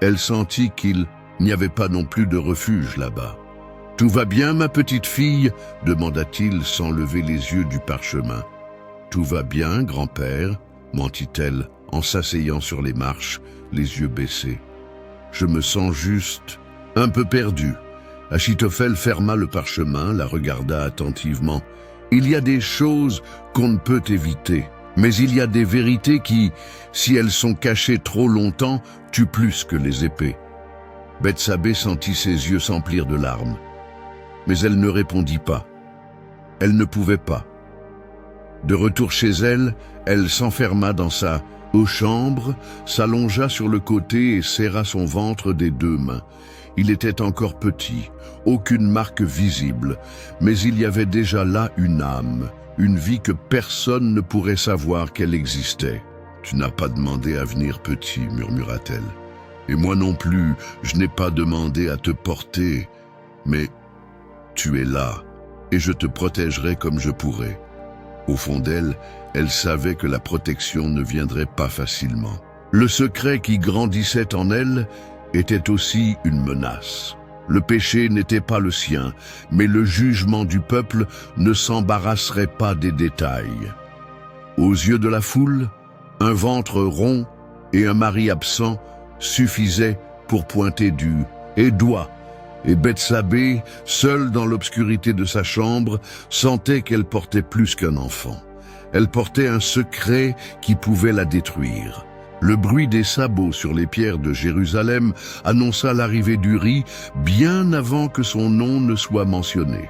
elle sentit qu'il n'y avait pas non plus de refuge là-bas. « Tout va bien, ma petite fille ?» demanda-t-il sans lever les yeux du parchemin. « Tout va bien, grand-père ?» mentit-elle en s'asseyant sur les marches, les yeux baissés. « Je me sens juste un peu perdue. » Achitophel ferma le parchemin, la regarda attentivement. « Il y a des choses qu'on ne peut éviter, mais il y a des vérités qui, si elles sont cachées trop longtemps, tuent plus que les épées. » Bethsabée sentit ses yeux s'emplir de larmes. Mais elle ne répondit pas. Elle ne pouvait pas. De retour chez elle, elle s'enferma dans sa chambre, s'allongea sur le côté et serra son ventre des deux mains. Il était encore petit, aucune marque visible, mais il y avait déjà là une âme, une vie que personne ne pourrait savoir qu'elle existait. « Tu n'as pas demandé à venir petit, » murmura-t-elle. « Et moi non plus, je n'ai pas demandé à te porter, mais tu es là, et je te protégerai comme je pourrai. » Au fond d'elle, elle savait que la protection ne viendrait pas facilement. Le secret qui grandissait en elle était aussi une menace. Le péché n'était pas le sien, mais le jugement du peuple ne s'embarrasserait pas des détails. Aux yeux de la foule, un ventre rond et un mari absent suffisaient pour pointer du doigt. Et Bethsabée, seule dans l'obscurité de sa chambre, sentait qu'elle portait plus qu'un enfant. Elle portait un secret qui pouvait la détruire. Le bruit des sabots sur les pierres de Jérusalem annonça l'arrivée d'Uri bien avant que son nom ne soit mentionné.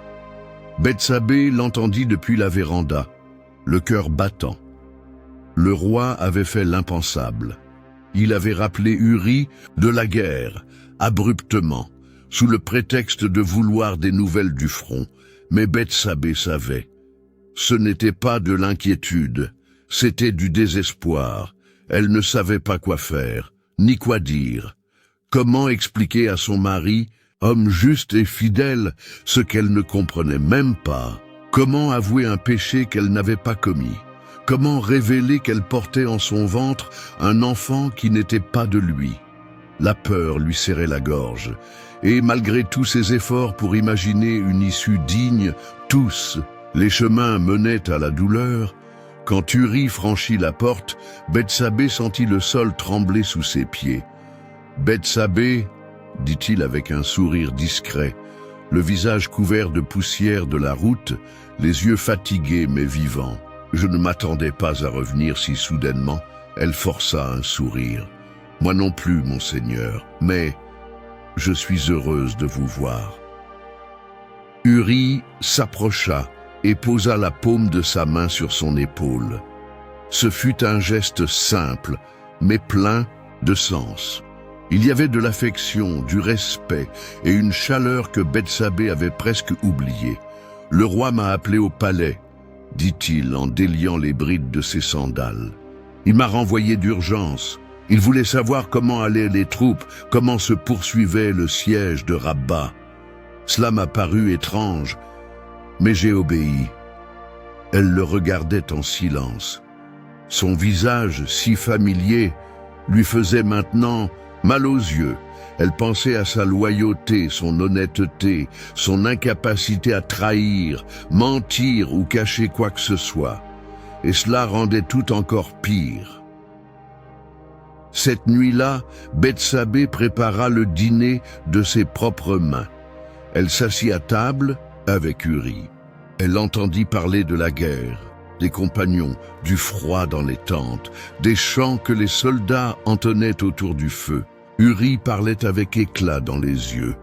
Bethsabée l'entendit depuis la véranda, le cœur battant. Le roi avait fait l'impensable. Il avait rappelé Uri de la guerre, abruptement, sous le prétexte de vouloir des nouvelles du front. Mais Bethsabée savait. Ce n'était pas de l'inquiétude, c'était du désespoir. Elle ne savait pas quoi faire, ni quoi dire. Comment expliquer à son mari, homme juste et fidèle, ce qu'elle ne comprenait même pas? Comment avouer un péché qu'elle n'avait pas commis? Comment révéler qu'elle portait en son ventre un enfant qui n'était pas de lui? La peur lui serrait la gorge, et malgré tous ses efforts pour imaginer une issue digne, tous les chemins menaient à la douleur. Quand Uri franchit la porte, Bethsabée sentit le sol trembler sous ses pieds. « Bethsabée, dit-il avec un sourire discret, le visage couvert de poussière de la route, les yeux fatigués mais vivants. Je ne m'attendais pas à revenir si soudainement. » Elle força un sourire. « Moi non plus, mon Seigneur, mais je suis heureuse de vous voir. » Uri s'approcha et posa la paume de sa main sur son épaule. Ce fut un geste simple, mais plein de sens. Il y avait de l'affection, du respect et une chaleur que Bethsabée avait presque oubliée. « Le roi m'a appelé au palais, » dit-il en déliant les brides de ses sandales. « Il m'a renvoyé d'urgence. Il voulait savoir comment allaient les troupes, comment se poursuivait le siège de Rabba. Cela m'a paru étrange, mais j'ai obéi. » Elle le regardait en silence. Son visage, si familier, lui faisait maintenant mal aux yeux. Elle pensait à sa loyauté, son honnêteté, son incapacité à trahir, mentir ou cacher quoi que ce soit. Et cela rendait tout encore pire. Cette nuit-là, Bethsabée prépara le dîner de ses propres mains. Elle s'assit à table avec Uri. Elle entendit parler de la guerre, des compagnons, du froid dans les tentes, des chants que les soldats entonnaient autour du feu. Uri parlait avec éclat dans les yeux,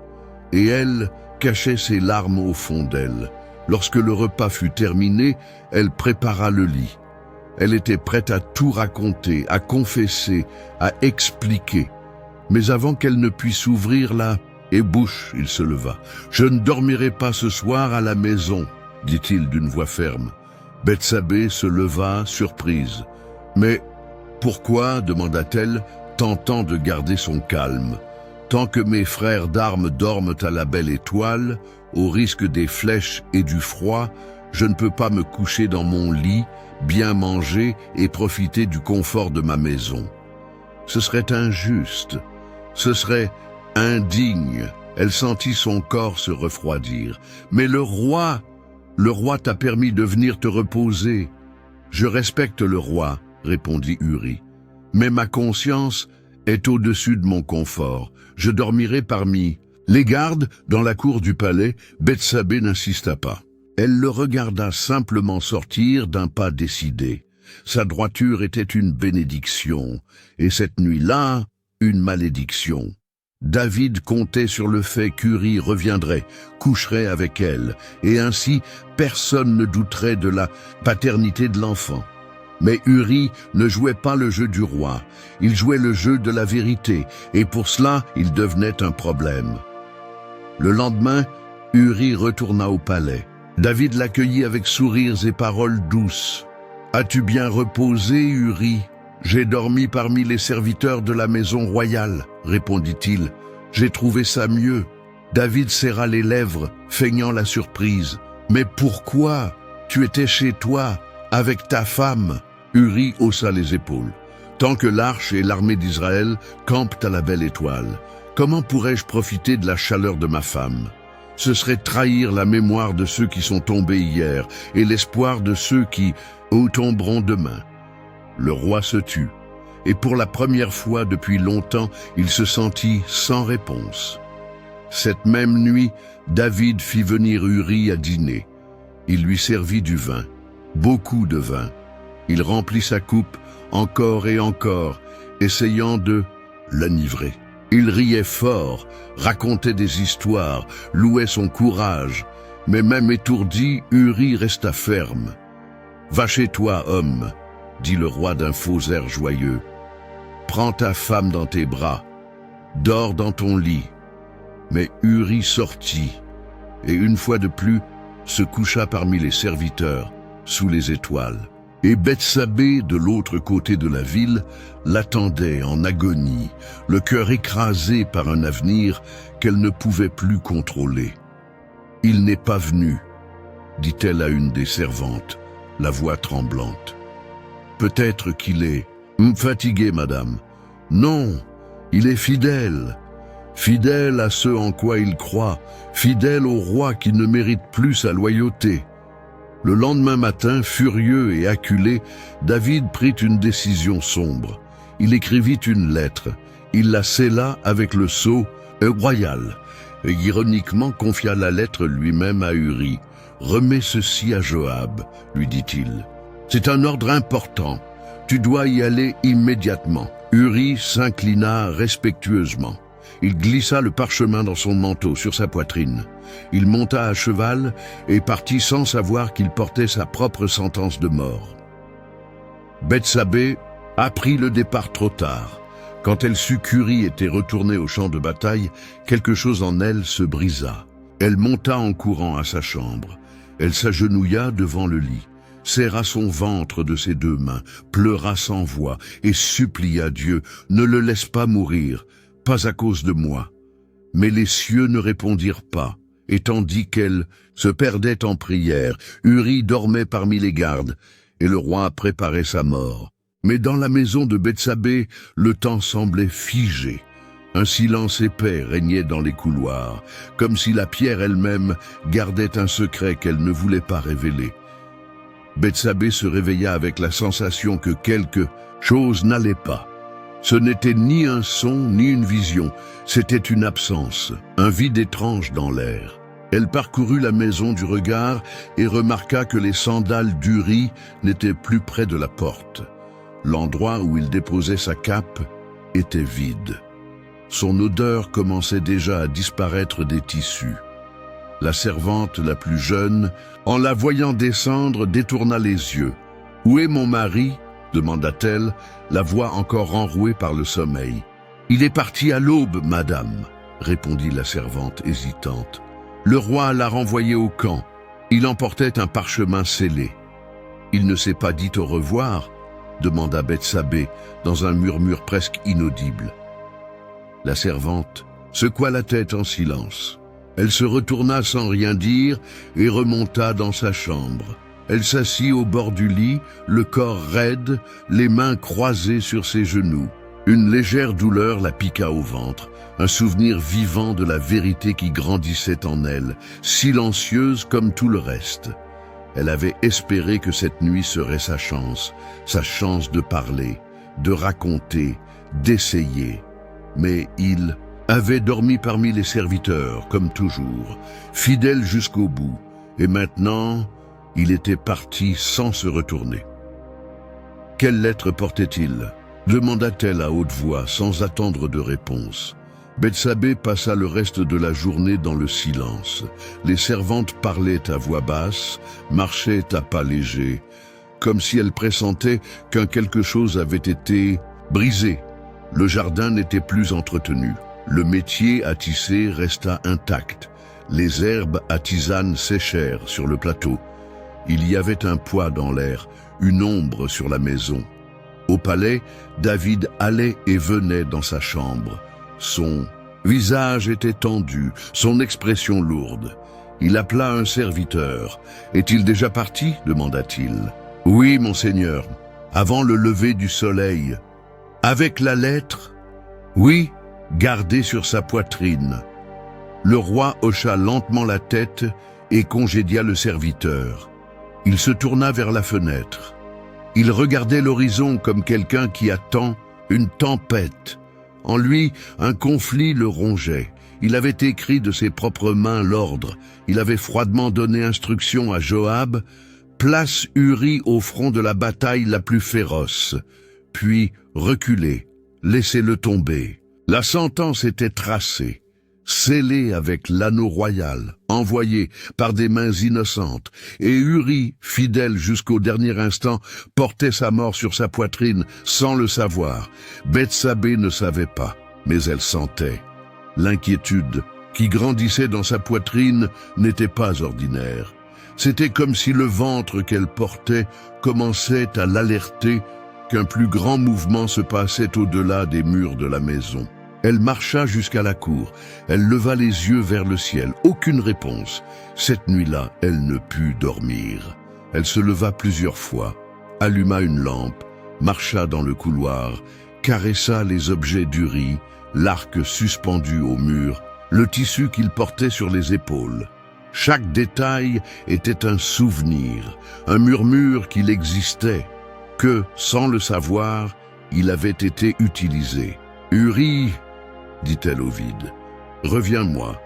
et elle cachait ses larmes au fond d'elle. Lorsque le repas fut terminé, elle prépara le lit. Elle était prête à tout raconter, à confesser, à expliquer. Mais avant qu'elle ne puisse ouvrir la bouche, il se leva. « Je ne dormirai pas ce soir à la maison, » dit-il d'une voix ferme. Bethsabée se leva, surprise. « Mais pourquoi ?» demanda-t-elle, tentant de garder son calme. « Tant que mes frères d'armes dorment à la belle étoile, au risque des flèches et du froid, je ne peux pas me coucher dans mon lit, bien manger et profiter du confort de ma maison. Ce serait injuste, ce serait indigne. » Elle sentit son corps se refroidir. « Mais le roi t'a permis de venir te reposer. »« Je respecte le roi, » répondit Uri. « Mais ma conscience est au-dessus de mon confort. Je dormirai parmi les gardes dans la cour du palais. » Bethsabée n'insista pas. Elle le regarda simplement sortir d'un pas décidé. Sa droiture était une bénédiction, et cette nuit-là, une malédiction. David comptait sur le fait qu'Uri reviendrait, coucherait avec elle, et ainsi personne ne douterait de la paternité de l'enfant. Mais Uri ne jouait pas le jeu du roi, il jouait le jeu de la vérité, et pour cela, il devenait un problème. Le lendemain, Uri retourna au palais. David l'accueillit avec sourires et paroles douces. « As-tu bien reposé, Uri ? J'ai dormi parmi les serviteurs de la maison royale, » répondit-il. « J'ai trouvé ça mieux. » David serra les lèvres, feignant la surprise. « Mais pourquoi ? Tu étais chez toi, avec ta femme. » Uri haussa les épaules. « Tant que l'arche et l'armée d'Israël campent à la belle étoile, comment pourrais-je profiter de la chaleur de ma femme ? Ce serait trahir la mémoire de ceux qui sont tombés hier et l'espoir de ceux qui tomberont demain. » Le roi se tut, et pour la première fois depuis longtemps, il se sentit sans réponse. Cette même nuit, David fit venir Uri à dîner. Il lui servit du vin, beaucoup de vin. Il remplit sa coupe encore et encore, essayant de l'enivrer. Il riait fort, racontait des histoires, louait son courage, mais même étourdi, Uri resta ferme. « Va chez toi, homme, » dit le roi d'un faux air joyeux. « Prends ta femme dans tes bras, dors dans ton lit. » Mais Uri sortit, et une fois de plus, se coucha parmi les serviteurs, sous les étoiles. Et Bethsabée, de l'autre côté de la ville, l'attendait en agonie, le cœur écrasé par un avenir qu'elle ne pouvait plus contrôler. « Il n'est pas venu, » dit-elle à une des servantes, la voix tremblante. Peut-être qu'il est fatigué, madame. Non, il est fidèle. Fidèle à ce en quoi il croit, fidèle au roi qui ne mérite plus sa loyauté. Le lendemain matin, furieux et acculé, David prit une décision sombre. Il écrivit une lettre. Il la scella avec le sceau royal et ironiquement confia la lettre lui-même à Uri. « Remets ceci à Joab, lui dit-il. C'est un ordre important. Tu dois y aller immédiatement. » Uri s'inclina respectueusement. Il glissa le parchemin dans son manteau, sur sa poitrine. Il monta à cheval et partit sans savoir qu'il portait sa propre sentence de mort. Bethsabée apprit le départ trop tard. Quand elle sut qu'Uri était retourné au champ de bataille, quelque chose en elle se brisa. Elle monta en courant à sa chambre. Elle s'agenouilla devant le lit, serra son ventre de ses deux mains, pleura sans voix et supplia Dieu, « Ne le laisse pas mourir, pas à cause de moi. » Mais les cieux ne répondirent pas, et tandis qu'elle se perdait en prière, Uri dormait parmi les gardes, et le roi préparait sa mort. Mais dans la maison de Bethsabée, le temps semblait figé. Un silence épais régnait dans les couloirs, comme si la pierre elle-même gardait un secret qu'elle ne voulait pas révéler. Bethsabée se réveilla avec la sensation que quelque chose n'allait pas. Ce n'était ni un son, ni une vision, c'était une absence, un vide étrange dans l'air. Elle parcourut la maison du regard et remarqua que les sandales d'Uri n'étaient plus près de la porte. L'endroit où il déposait sa cape était vide. Son odeur commençait déjà à disparaître des tissus. La servante la plus jeune, en la voyant descendre, détourna les yeux. « Où est mon mari ?» demanda-t-elle, la voix encore enrouée par le sommeil. « Il est parti à l'aube, madame, » répondit la servante hésitante. Le roi l'a renvoyé au camp. Il emportait un parchemin scellé. « Il ne s'est pas dit au revoir ?» demanda Bethsabée dans un murmure presque inaudible. La servante secoua la tête en silence. Elle se retourna sans rien dire et remonta dans sa chambre. Elle s'assit au bord du lit, le corps raide, les mains croisées sur ses genoux. Une légère douleur la piqua au ventre, un souvenir vivant de la vérité qui grandissait en elle, silencieuse comme tout le reste. Elle avait espéré que cette nuit serait sa chance de parler, de raconter, d'essayer. Mais il avait dormi parmi les serviteurs, comme toujours, fidèle jusqu'au bout, et maintenant, il était parti sans se retourner. Quelle lettre portait-il ? demanda-t-elle à haute voix, sans attendre de réponse. Bethsabée passa le reste de la journée dans le silence. Les servantes parlaient à voix basse, marchaient à pas légers, comme si elles pressentaient qu'un quelque chose avait été brisé. Le jardin n'était plus entretenu. Le métier à tisser resta intact. Les herbes à tisane séchèrent sur le plateau. Il y avait un poids dans l'air, une ombre sur la maison. Au palais, David allait et venait dans sa chambre. Son visage était tendu, son expression lourde. Il appela un serviteur. « Est-il déjà parti ?» demanda-t-il. « Oui, monseigneur, avant le lever du soleil. »« Avec la lettre ?»« Oui, gardée sur sa poitrine. » Le roi hocha lentement la tête et congédia le serviteur. Il se tourna vers la fenêtre. Il regardait l'horizon comme quelqu'un qui attend une tempête. En lui, un conflit le rongeait. Il avait écrit de ses propres mains l'ordre. Il avait froidement donné instruction à Joab, « Place Uri au front de la bataille la plus féroce. » Puis, reculez, laissez-le tomber. La sentence était tracée, scellée avec l'anneau royal, envoyé par des mains innocentes, et Uri, fidèle jusqu'au dernier instant, portait sa mort sur sa poitrine sans le savoir. Bethsabée ne savait pas, mais elle sentait. L'inquiétude qui grandissait dans sa poitrine n'était pas ordinaire. C'était comme si le ventre qu'elle portait commençait à l'alerter qu'un plus grand mouvement se passait au-delà des murs de la maison. Elle marcha jusqu'à la cour. Elle leva les yeux vers le ciel. Aucune réponse. Cette nuit-là, elle ne put dormir. Elle se leva plusieurs fois, alluma une lampe, marcha dans le couloir, caressa les objets d'Uri, l'arc suspendu au mur, le tissu qu'il portait sur les épaules. Chaque détail était un souvenir, un murmure qu'il existait, que, sans le savoir, il avait été utilisé. « Uri, dit-elle au vide, reviens-moi. »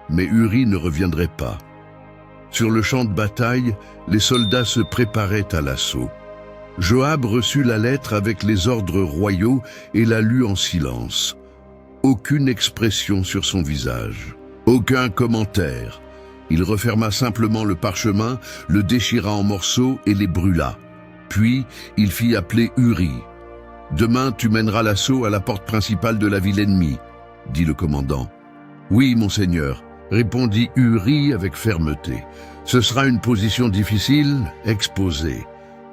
Mais Uri ne reviendrait pas. Sur le champ de bataille, les soldats se préparaient à l'assaut. Joab reçut la lettre avec les ordres royaux et la lut en silence. Aucune expression sur son visage, aucun commentaire. Il referma simplement le parchemin, le déchira en morceaux et les brûla. Puis, il fit appeler Uri. « Demain, tu mèneras l'assaut à la porte principale de la ville ennemie, » dit le commandant. « Oui, monseigneur, » répondit Uri avec fermeté. « Ce sera une position difficile, exposée,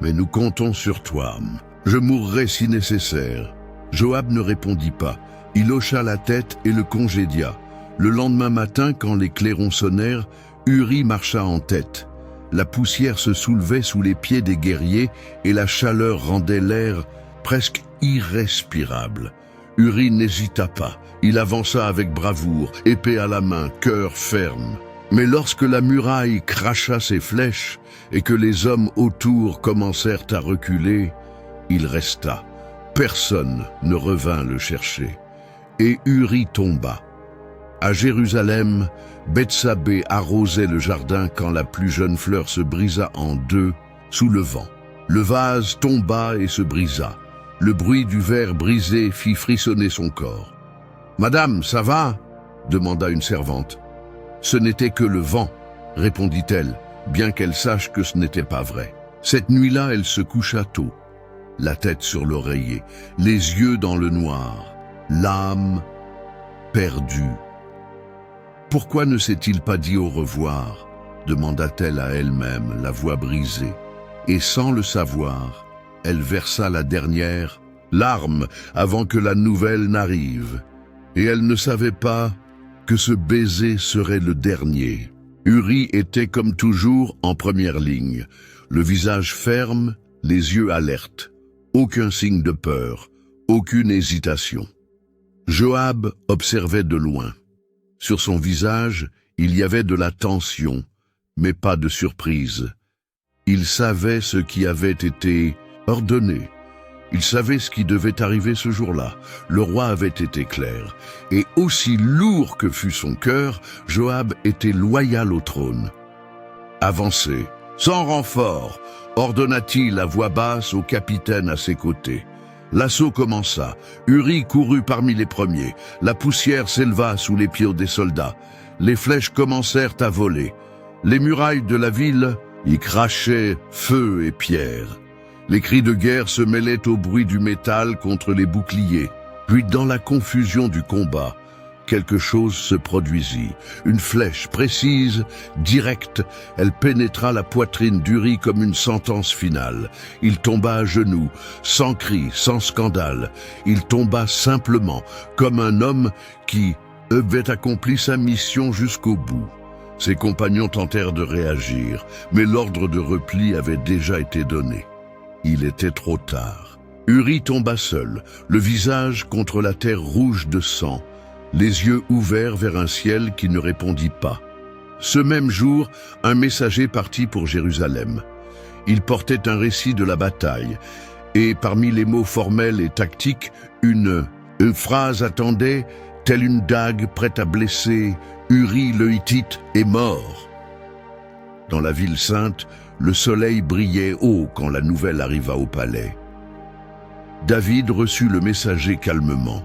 mais nous comptons sur toi. Je mourrai si nécessaire. » Joab ne répondit pas. Il hocha la tête et le congédia. Le lendemain matin, quand les clairons sonnèrent, Uri marcha en tête. La poussière se soulevait sous les pieds des guerriers et la chaleur rendait l'air presque irrespirable. Uri n'hésita pas. Il avança avec bravoure, épée à la main, cœur ferme. Mais lorsque la muraille cracha ses flèches et que les hommes autour commencèrent à reculer, il resta. Personne ne revint le chercher. Et Uri tomba. À Jérusalem, Bethsabée arrosait le jardin quand la plus jeune fleur se brisa en deux sous le vent. Le vase tomba et se brisa. Le bruit du verre brisé fit frissonner son corps. « Madame, ça va ?» demanda une servante. « Ce n'était que le vent, » répondit-elle, bien qu'elle sache que ce n'était pas vrai. Cette nuit-là, elle se coucha tôt, la tête sur l'oreiller, les yeux dans le noir, l'âme perdue. « Pourquoi ne s'est-il pas dit au revoir ?» demanda-t-elle à elle-même, la voix brisée. Et sans le savoir, elle versa la dernière larme avant que la nouvelle n'arrive. Et elle ne savait pas que ce baiser serait le dernier. Uri était comme toujours en première ligne, le visage ferme, les yeux alertes. Aucun signe de peur, aucune hésitation. Joab observait de loin. Sur son visage, il y avait de la tension, mais pas de surprise. Il savait ce qui avait été ordonné. Il savait ce qui devait arriver ce jour-là. Le roi avait été clair. Et aussi lourd que fût son cœur, Joab était loyal au trône. « Avancez, sans renfort !» ordonna-t-il à voix basse au capitaine à ses côtés. L'assaut commença. Uri courut parmi les premiers. La poussière s'éleva sous les pieds des soldats. Les flèches commencèrent à voler. Les murailles de la ville y crachaient feu et pierre. Les cris de guerre se mêlaient au bruit du métal contre les boucliers. Puis, dans la confusion du combat, quelque chose se produisit. Une flèche précise, directe, elle pénétra la poitrine d'Uri comme une sentence finale. Il tomba à genoux, sans cri, sans scandale. Il tomba simplement, comme un homme qui avait accompli sa mission jusqu'au bout. Ses compagnons tentèrent de réagir, mais l'ordre de repli avait déjà été donné. Il était trop tard. Uri tomba seul, le visage contre la terre rouge de sang, les yeux ouverts vers un ciel qui ne répondit pas. Ce même jour, un messager partit pour Jérusalem. Il portait un récit de la bataille, et parmi les mots formels et tactiques, une phrase attendait, telle une dague prête à blesser, Uri le Hittite est mort. Dans la ville sainte, le soleil brillait haut quand la nouvelle arriva au palais. David reçut le messager calmement.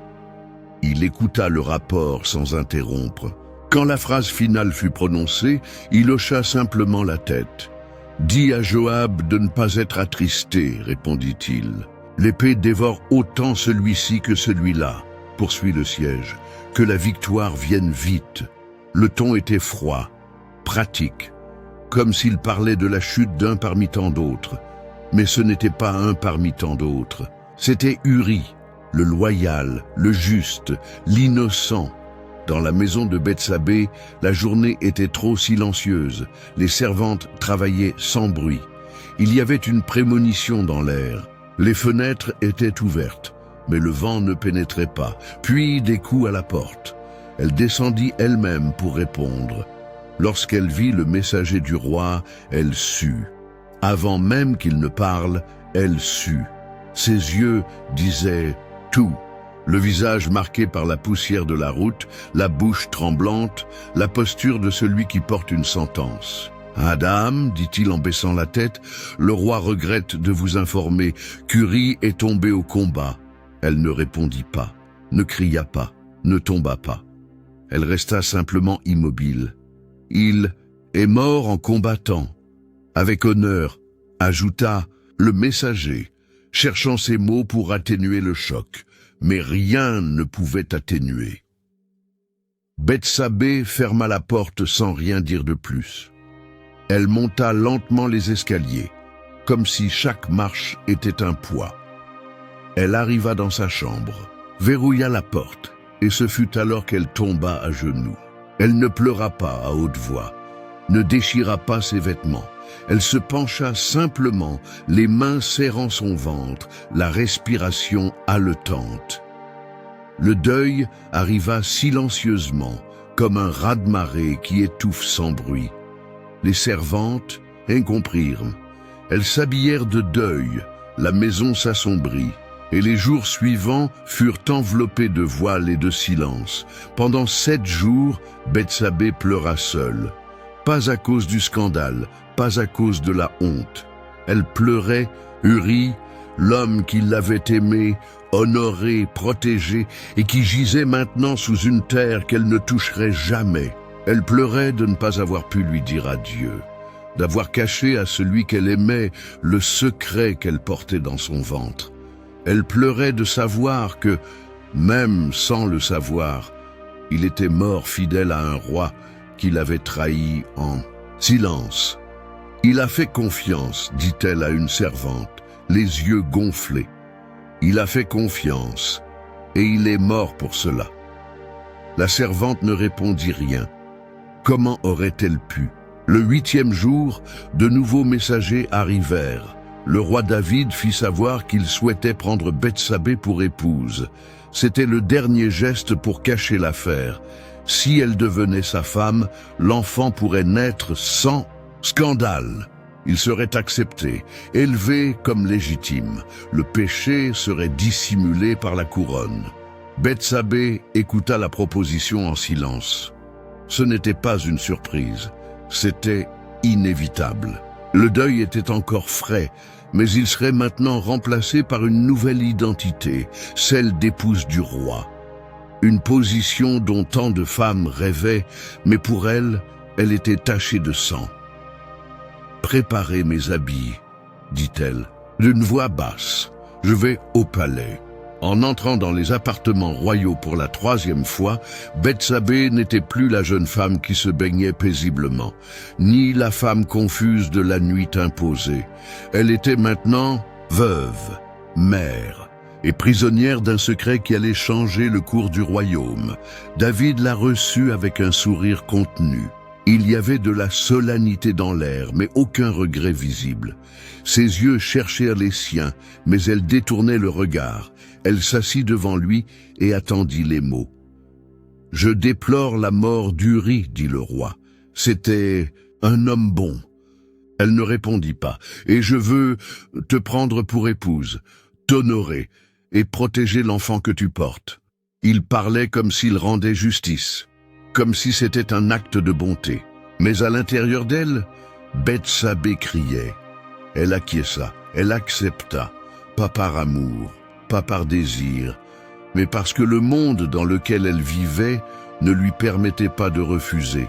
Il écouta le rapport sans interrompre. Quand la phrase finale fut prononcée, il hocha simplement la tête. « Dis à Joab de ne pas être attristé, répondit-il. L'épée dévore autant celui-ci que celui-là, poursuit le siège. Que la victoire vienne vite. » Le ton était froid, pratique, comme s'il parlait de la chute d'un parmi tant d'autres. Mais ce n'était pas un parmi tant d'autres. C'était Uri, le loyal, le juste, l'innocent. Dans la maison de Bethsabée, la journée était trop silencieuse. Les servantes travaillaient sans bruit. Il y avait une prémonition dans l'air. Les fenêtres étaient ouvertes, mais le vent ne pénétrait pas. Puis des coups à la porte. Elle descendit elle-même pour répondre. Lorsqu'elle vit le messager du roi, elle sut. Avant même qu'il ne parle, elle sut. Ses yeux disaient tout. Le visage marqué par la poussière de la route, la bouche tremblante, la posture de celui qui porte une sentence. « Madame, dit-il en baissant la tête, le roi regrette de vous informer qu'Uri est tombé au combat. » Elle ne répondit pas, ne cria pas, ne tomba pas. Elle resta simplement immobile. « Il est mort en combattant. » Avec honneur, ajouta le messager, cherchant ses mots pour atténuer le choc. Mais rien ne pouvait atténuer. Bethsabée ferma la porte sans rien dire de plus. Elle monta lentement les escaliers, comme si chaque marche était un poids. Elle arriva dans sa chambre, verrouilla la porte, et ce fut alors qu'elle tomba à genoux. Elle ne pleura pas à haute voix, ne déchira pas ses vêtements. Elle se pencha simplement, les mains serrant son ventre, la respiration haletante. Le deuil arriva silencieusement, comme un raz-de-marée qui étouffe sans bruit. Les servantes incomprirent. Elles s'habillèrent de deuil, la maison s'assombrit, et les jours suivants furent enveloppés de voiles et de silence. Pendant 7 jours, Bethsabée pleura seule. Pas à cause du scandale, pas à cause de la honte. Elle pleurait Uri, l'homme qui l'avait aimée, honorée, protégée, et qui gisait maintenant sous une terre qu'elle ne toucherait jamais. Elle pleurait de ne pas avoir pu lui dire adieu, d'avoir caché à celui qu'elle aimait le secret qu'elle portait dans son ventre. Elle pleurait de savoir que, même sans le savoir, il était mort fidèle à un roi qui l'avait trahi en silence. Il a fait confiance, dit-elle à une servante, les yeux gonflés. Il a fait confiance, et il est mort pour cela. La servante ne répondit rien. Comment aurait-elle pu? Le 8e jour, de nouveaux messagers arrivèrent. Le roi David fit savoir qu'il souhaitait prendre Bethsabée pour épouse. C'était le dernier geste pour cacher l'affaire. Si elle devenait sa femme, l'enfant pourrait naître sans scandale. Il serait accepté, élevé comme légitime. Le péché serait dissimulé par la couronne. Bethsabée écouta la proposition en silence. Ce n'était pas une surprise, c'était inévitable. Le deuil était encore frais, mais il serait maintenant remplacé par une nouvelle identité, celle d'épouse du roi. Une position dont tant de femmes rêvaient, mais pour elle, elle était tachée de sang. « Préparez mes habits, dit-elle, d'une voix basse. Je vais au palais. » En entrant dans les appartements royaux pour la 3e fois, Bethsabée n'était plus la jeune femme qui se baignait paisiblement, ni la femme confuse de la nuit imposée. Elle était maintenant veuve, mère, et prisonnière d'un secret qui allait changer le cours du royaume. David la reçut avec un sourire contenu. Il y avait de la solennité dans l'air, mais aucun regret visible. Ses yeux cherchèrent les siens, mais elle détournait le regard. Elle s'assit devant lui et attendit les mots. « Je déplore la mort d'Uri, dit le roi. C'était un homme bon. » Elle ne répondit pas. « Et je veux te prendre pour épouse, t'honorer et protéger l'enfant que tu portes. » Il parlait comme s'il rendait justice, comme si c'était un acte de bonté. Mais à l'intérieur d'elle, Bethsabée criait. Elle acquiesça, elle accepta, pas par amour, pas par désir, mais parce que le monde dans lequel elle vivait ne lui permettait pas de refuser.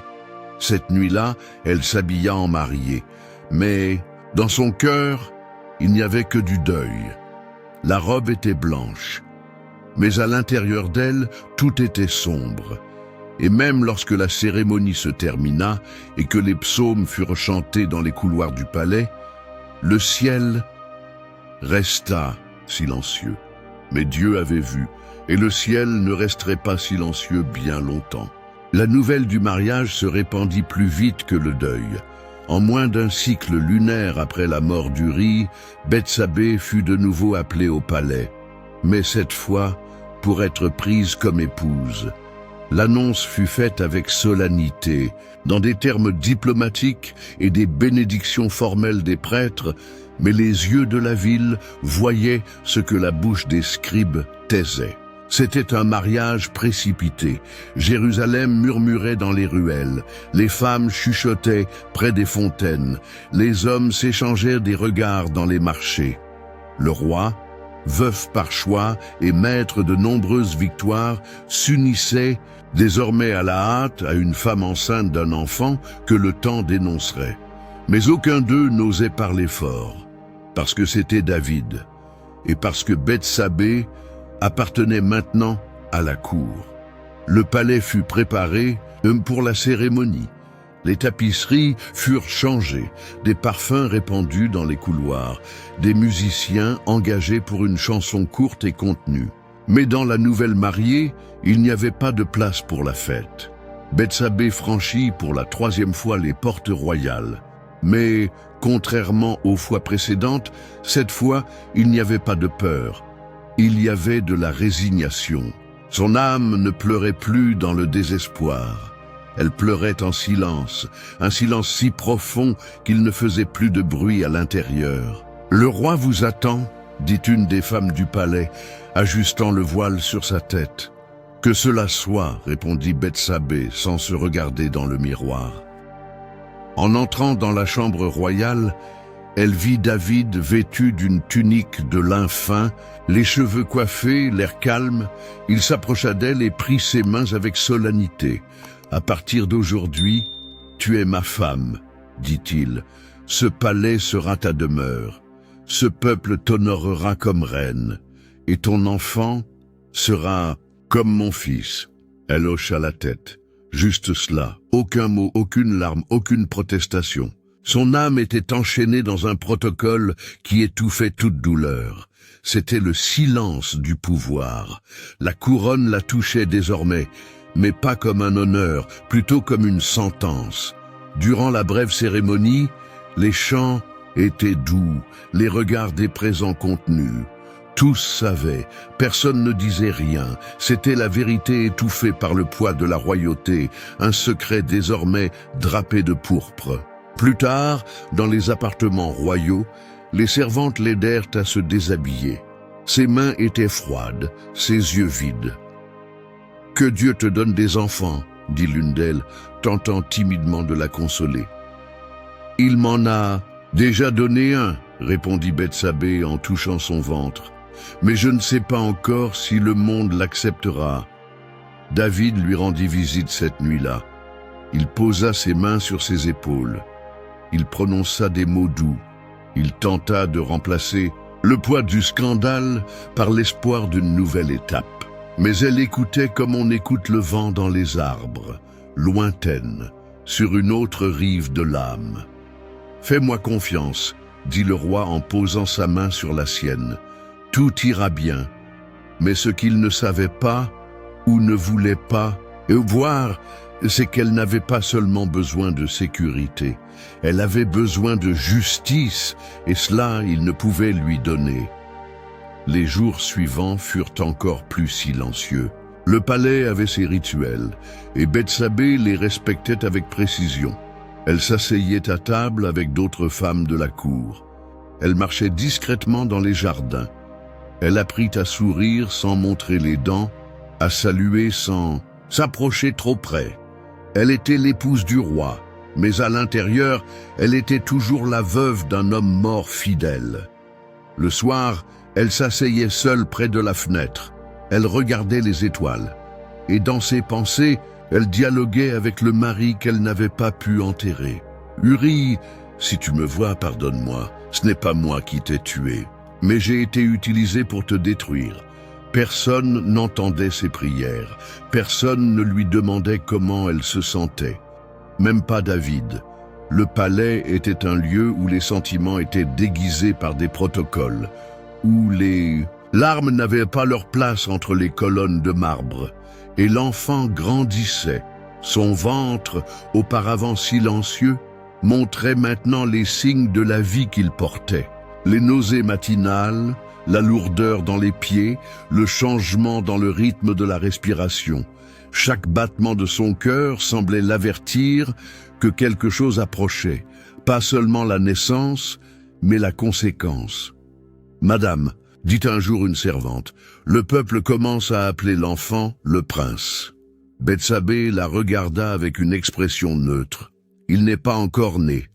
Cette nuit-là, elle s'habilla en mariée, mais dans son cœur, il n'y avait que du deuil. La robe était blanche, mais à l'intérieur d'elle, tout était sombre. Et même lorsque la cérémonie se termina et que les psaumes furent chantés dans les couloirs du palais, le ciel resta silencieux. Mais Dieu avait vu, et le ciel ne resterait pas silencieux bien longtemps. La nouvelle du mariage se répandit plus vite que le deuil. En moins d'un cycle lunaire après la mort d'Uri, Bethsabée fut de nouveau appelée au palais, mais cette fois pour être prise comme épouse. L'annonce fut faite avec solennité, dans des termes diplomatiques et des bénédictions formelles des prêtres, mais les yeux de la ville voyaient ce que la bouche des scribes taisait. C'était un mariage précipité. Jérusalem murmurait dans les ruelles, les femmes chuchotaient près des fontaines, les hommes s'échangeaient des regards dans les marchés. Le roi, veuf par choix et maître de nombreuses victoires, s'unissait désormais à la hâte à une femme enceinte d'un enfant que le temps dénoncerait. Mais aucun d'eux n'osait parler fort, parce que c'était David, et parce que Bethsabée appartenait maintenant à la cour. Le palais fut préparé pour la cérémonie. Les tapisseries furent changées, des parfums répandus dans les couloirs, des musiciens engagés pour une chanson courte et contenue. Mais dans la nouvelle mariée, il n'y avait pas de place pour la fête. Bethsabée franchit pour la 3e fois les portes royales. Mais, contrairement aux fois précédentes, cette fois, il n'y avait pas de peur. Il y avait de la résignation. Son âme ne pleurait plus dans le désespoir. Elle pleurait en silence, un silence si profond qu'il ne faisait plus de bruit à l'intérieur. « Le roi vous attend », dit une des femmes du palais, ajustant le voile sur sa tête. « Que cela soit », répondit Bethsabée sans se regarder dans le miroir. En entrant dans la chambre royale, elle vit David vêtu d'une tunique de lin fin, les cheveux coiffés, l'air calme. Il s'approcha d'elle et prit ses mains avec solennité. « À partir d'aujourd'hui, tu es ma femme, dit-il. Ce palais sera ta demeure. Ce peuple t'honorera comme reine. Et ton enfant sera comme mon fils. » Elle hocha la tête. Juste cela. Aucun mot, aucune larme, aucune protestation. Son âme était enchaînée dans un protocole qui étouffait toute douleur. C'était le silence du pouvoir. La couronne la touchait désormais, mais pas comme un honneur, plutôt comme une sentence. Durant la brève cérémonie, les chants étaient doux, les regards des présents contenus. Tous savaient, personne ne disait rien, c'était la vérité étouffée par le poids de la royauté, un secret désormais drapé de pourpre. Plus tard, dans les appartements royaux, les servantes l'aidèrent à se déshabiller. Ses mains étaient froides, ses yeux vides. « Que Dieu te donne des enfants, » dit l'une d'elles, tentant timidement de la consoler. « Il m'en a déjà donné un, » répondit Bethsabée en touchant son ventre. « Mais je ne sais pas encore si le monde l'acceptera. » David lui rendit visite cette nuit-là. Il posa ses mains sur ses épaules. Il prononça des mots doux. Il tenta de remplacer le poids du scandale par l'espoir d'une nouvelle étape. Mais elle écoutait comme on écoute le vent dans les arbres, lointaine, sur une autre rive de l'âme. « Fais-moi confiance, » dit le roi en posant sa main sur la sienne. « Tout ira bien. » Mais ce qu'il ne savait pas, ou ne voulait pas, voir, c'est qu'elle n'avait pas seulement besoin de sécurité. Elle avait besoin de justice, et cela il ne pouvait lui donner. Les jours suivants furent encore plus silencieux. Le palais avait ses rituels, et Bethsabée les respectait avec précision. Elle s'asseyait à table avec d'autres femmes de la cour. Elle marchait discrètement dans les jardins. Elle apprit à sourire sans montrer les dents, à saluer sans s'approcher trop près. Elle était l'épouse du roi, mais à l'intérieur, elle était toujours la veuve d'un homme mort fidèle. Le soir, elle s'asseyait seule près de la fenêtre. Elle regardait les étoiles. Et dans ses pensées, elle dialoguait avec le mari qu'elle n'avait pas pu enterrer. « Uri, si tu me vois, pardonne-moi. Ce n'est pas moi qui t'ai tué. Mais j'ai été utilisé pour te détruire. » Personne n'entendait ses prières. Personne ne lui demandait comment elle se sentait. Même pas David. Le palais était un lieu où les sentiments étaient déguisés par des protocoles, où les Larmes n'avaient pas leur place entre les colonnes de marbre, et l'enfant grandissait. Son ventre, auparavant silencieux, montrait maintenant les signes de la vie qu'il portait. Les nausées matinales, la lourdeur dans les pieds, le changement dans le rythme de la respiration. Chaque battement de son cœur semblait l'avertir que quelque chose approchait, pas seulement la naissance, mais la conséquence. « Madame », dit un jour une servante, « le peuple commence à appeler l'enfant le prince. » Bethsabée la regarda avec une expression neutre. « Il n'est pas encore né.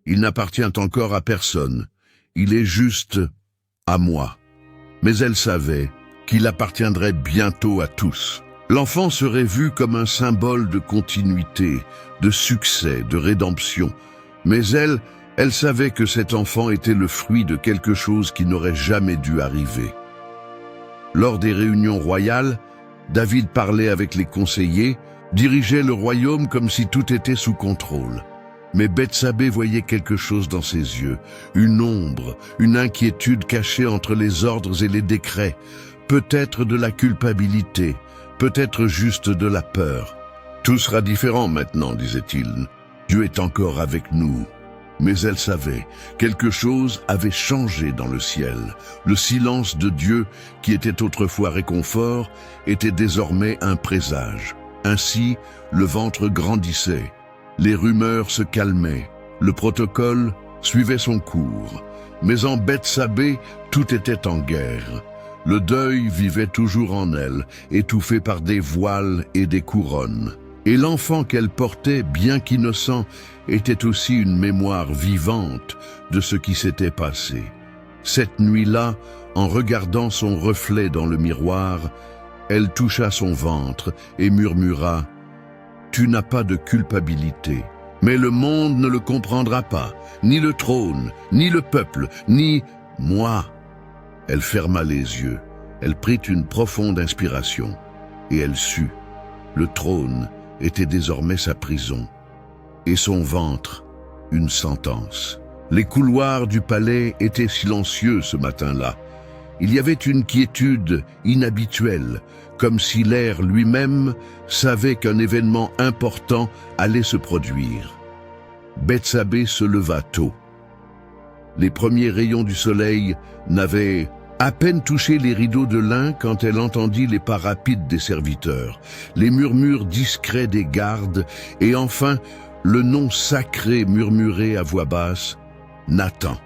Il n'appartient encore à personne. Il est juste à moi. » Mais elle savait qu'il appartiendrait bientôt à tous. L'enfant serait vu comme un symbole de continuité, de succès, de rédemption. Mais elle savait que cet enfant était le fruit de quelque chose qui n'aurait jamais dû arriver. Lors des réunions royales, David parlait avec les conseillers, dirigeait le royaume comme si tout était sous contrôle. Mais Bethsabée voyait quelque chose dans ses yeux, une ombre, une inquiétude cachée entre les ordres et les décrets, peut-être de la culpabilité, peut-être juste de la peur. « Tout sera différent maintenant, disait-il. Dieu est encore avec nous. » Mais elle savait, quelque chose avait changé dans le ciel. Le silence de Dieu, qui était autrefois réconfort, était désormais un présage. Ainsi, le ventre grandissait. Les rumeurs se calmaient. Le protocole suivait son cours. Mais en Bethsabée, tout était en guerre. Le deuil vivait toujours en elle, étouffé par des voiles et des couronnes. Et l'enfant qu'elle portait, bien qu'innocent, était aussi une mémoire vivante de ce qui s'était passé. Cette nuit-là, en regardant son reflet dans le miroir, elle toucha son ventre et murmura « Tu n'as pas de culpabilité. » Mais le monde ne le comprendra pas, ni le trône, ni le peuple, ni moi. Elle ferma les yeux, elle prit une profonde inspiration, et elle sut. Le trône était désormais sa prison, et son ventre, une sentence. Les couloirs du palais étaient silencieux ce matin-là. Il y avait une quiétude inhabituelle, comme si l'air lui-même savait qu'un événement important allait se produire. Bethsabée se leva tôt. Les premiers rayons du soleil n'avaient à peine touché les rideaux de lin quand elle entendit les pas rapides des serviteurs, les murmures discrets des gardes et enfin le nom sacré murmuré à voix basse, Nathan.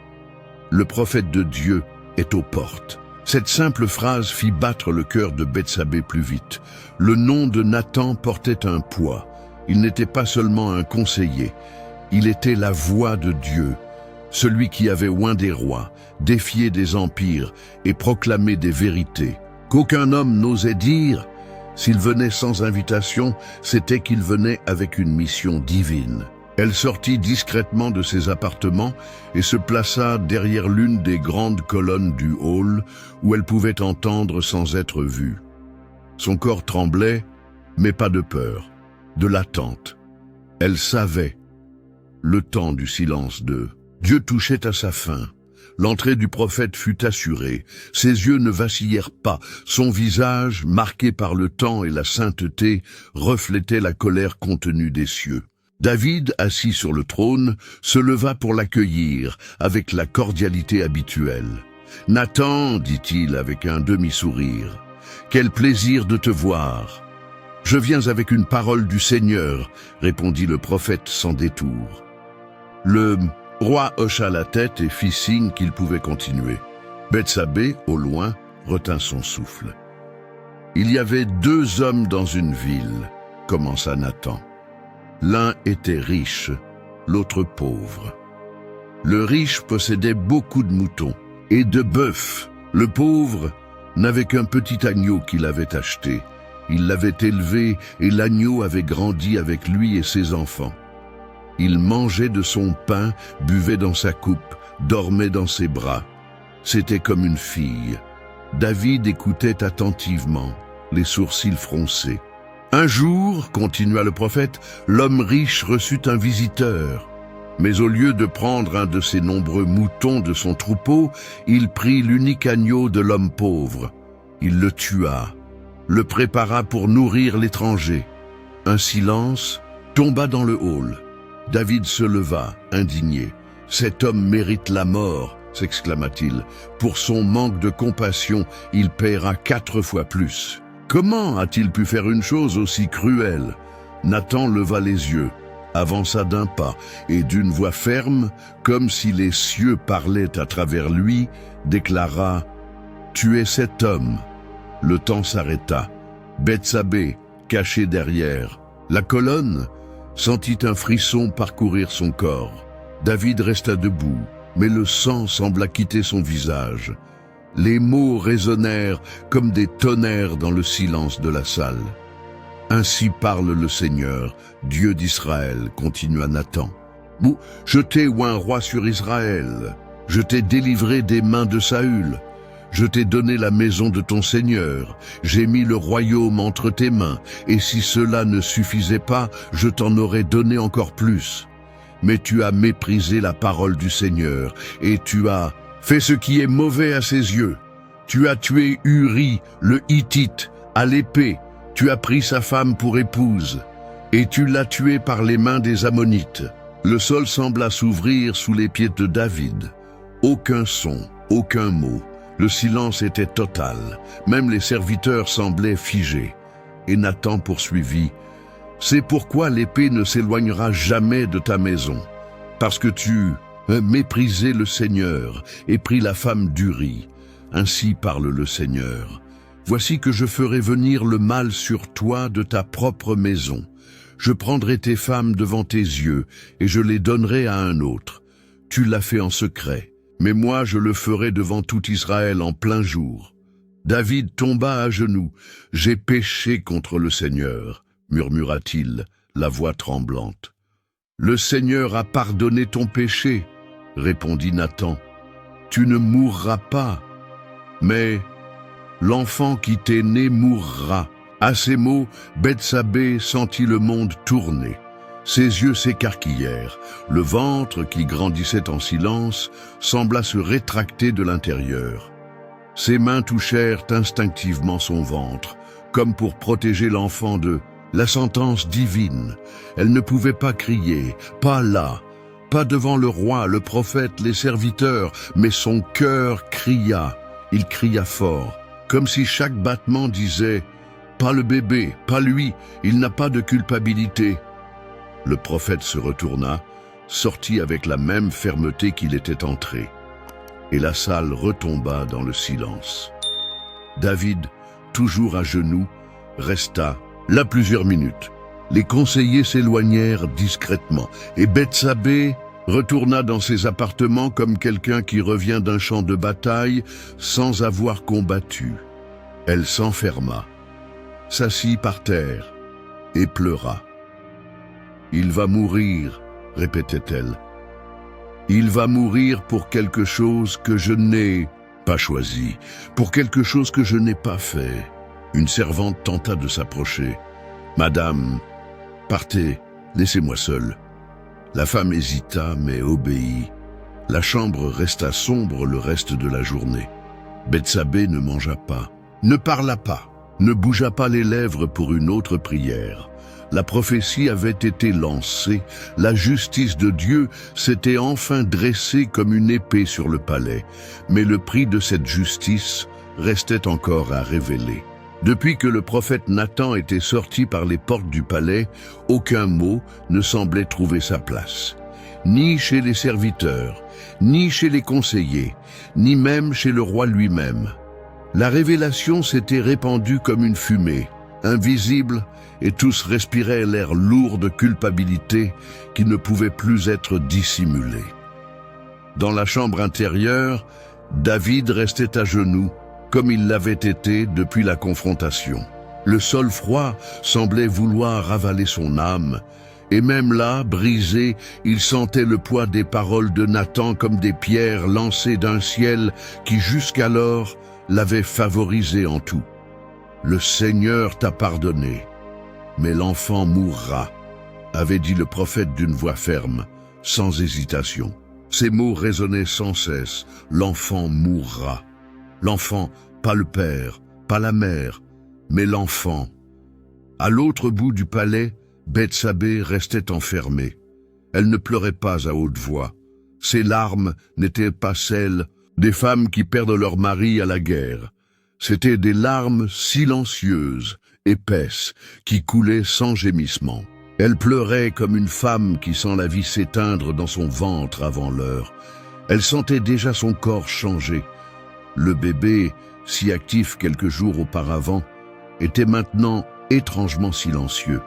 Le prophète de Dieu est aux portes. Cette simple phrase fit battre le cœur de Bethsabée plus vite. Le nom de Nathan portait un poids. Il n'était pas seulement un conseiller, il était la voix de Dieu, celui qui avait oint des rois, défié des empires et proclamé des vérités qu'aucun homme n'osait dire. S'il venait sans invitation, c'était qu'il venait avec une mission divine. Elle sortit discrètement de ses appartements et se plaça derrière l'une des grandes colonnes du hall où elle pouvait entendre sans être vue. Son corps tremblait, mais pas de peur, de l'attente. Elle savait. Le temps du silence de Dieu touchait à sa fin. L'entrée du prophète fut assurée. Ses yeux ne vacillèrent pas. Son visage, marqué par le temps et la sainteté, reflétait la colère contenue des cieux. David, assis sur le trône, se leva pour l'accueillir avec la cordialité habituelle. « Nathan, dit-il avec un demi-sourire, quel plaisir de te voir. »« Je viens avec une parole du Seigneur, » répondit le prophète sans détour. Le roi hocha la tête et fit signe qu'il pouvait continuer. Bethsabée, au loin, retint son souffle. « Il y avait 2 hommes dans une ville, » commença Nathan. L'un était riche, l'autre pauvre. Le riche possédait beaucoup de moutons et de bœufs. Le pauvre n'avait qu'un petit agneau qu'il avait acheté. Il l'avait élevé et l'agneau avait grandi avec lui et ses enfants. Il mangeait de son pain, buvait dans sa coupe, dormait dans ses bras. C'était comme une fille. David écoutait attentivement, les sourcils froncés. Un jour, continua le prophète, l'homme riche reçut un visiteur. Mais au lieu de prendre un de ces nombreux moutons de son troupeau, il prit l'unique agneau de l'homme pauvre. Il le tua, le prépara pour nourrir l'étranger. Un silence tomba dans le hall. David se leva, indigné. « Cet homme mérite la mort !» s'exclama-t-il. « Pour son manque de compassion, il paiera 4 fois plus. » Comment a-t-il pu faire une chose aussi cruelle? Nathan leva les yeux, avança d'un pas et d'une voix ferme, comme si les cieux parlaient à travers lui, déclara « Tuez cet homme !» Le temps s'arrêta. Bethsabée, cachée derrière la colonne, sentit un frisson parcourir son corps. David resta debout, mais le sang sembla quitter son visage. Les mots résonnèrent comme des tonnerres dans le silence de la salle. « Ainsi parle le Seigneur, Dieu d'Israël, continua Nathan. Je t'ai oint roi sur Israël, je t'ai délivré des mains de Saül. Je t'ai donné la maison de ton Seigneur, j'ai mis le royaume entre tes mains, et si cela ne suffisait pas, je t'en aurais donné encore plus. Mais tu as méprisé la parole du Seigneur, et tu as fait ce qui est mauvais à ses yeux. Tu as tué Uri, le Hittite, à l'épée, tu as pris sa femme pour épouse, et tu l'as tué par les mains des Ammonites. » Le sol sembla s'ouvrir sous les pieds de David. Aucun son, aucun mot. Le silence était total, même les serviteurs semblaient figés. Et Nathan poursuivit, « C'est pourquoi l'épée ne s'éloignera jamais de ta maison, parce que tu as méprisé le Seigneur et pris la femme d'Uri. Ainsi parle le Seigneur. Voici que je ferai venir le mal sur toi de ta propre maison. Je prendrai tes femmes devant tes yeux et je les donnerai à un autre. Tu l'as fait en secret. Mais moi je le ferai devant tout Israël en plein jour. » David tomba à genoux. « J'ai péché contre le Seigneur, » murmura-t-il, la voix tremblante. « Le Seigneur a pardonné ton péché, » répondit Nathan. « Tu ne mourras pas, mais l'enfant qui t'est né mourra. » À ces mots, Bethsabée sentit le monde tourner. Ses yeux s'écarquillèrent. Le ventre, qui grandissait en silence, sembla se rétracter de l'intérieur. Ses mains touchèrent instinctivement son ventre, comme pour protéger l'enfant de la sentence divine. Elle ne pouvait pas crier, pas là, pas devant le roi, le prophète, les serviteurs, mais son cœur cria. Il cria fort, comme si chaque battement disait « Pas le bébé, pas lui, il n'a pas de culpabilité ». Le prophète se retourna, sortit avec la même fermeté qu'il était entré, et la salle retomba dans le silence. David, toujours à genoux, resta là plusieurs minutes. Les conseillers s'éloignèrent discrètement, et Bethsabée retourna dans ses appartements comme quelqu'un qui revient d'un champ de bataille sans avoir combattu. Elle s'enferma, s'assit par terre et pleura. « Il va mourir, » répétait-elle. « Il va mourir pour quelque chose que je n'ai pas choisi, pour quelque chose que je n'ai pas fait. » Une servante tenta de s'approcher. « Madame, partez, laissez-moi seule. » La femme hésita, mais obéit. La chambre resta sombre le reste de la journée. Bethsabée ne mangea pas, ne parla pas, ne bougea pas les lèvres pour une autre prière. La prophétie avait été lancée, la justice de Dieu s'était enfin dressée comme une épée sur le palais, mais le prix de cette justice restait encore à révéler. Depuis que le prophète Nathan était sorti par les portes du palais, aucun mot ne semblait trouver sa place. Ni chez les serviteurs, ni chez les conseillers, ni même chez le roi lui-même. La révélation s'était répandue comme une fumée, invisible, et tous respiraient l'air lourd de culpabilité qui ne pouvait plus être dissimulé. Dans la chambre intérieure, David restait à genoux, comme il l'avait été depuis la confrontation. Le sol froid semblait vouloir avaler son âme, et même là, brisé, il sentait le poids des paroles de Nathan comme des pierres lancées d'un ciel qui jusqu'alors l'avait favorisé en tout. « Le Seigneur t'a pardonné, mais l'enfant mourra », avait dit le prophète d'une voix ferme, sans hésitation. Ces mots résonnaient sans cesse. L'enfant mourra. L'enfant, pas le père, pas la mère, mais l'enfant. À l'autre bout du palais, Bethsabée restait enfermée. Elle ne pleurait pas à haute voix. Ses larmes n'étaient pas celles des femmes qui perdent leur mari à la guerre. C'étaient des larmes silencieuses, épaisses, qui coulaient sans gémissement. Elle pleurait comme une femme qui sent la vie s'éteindre dans son ventre avant l'heure. Elle sentait déjà son corps changer. Le bébé, si actif quelques jours auparavant, était maintenant étrangement silencieux.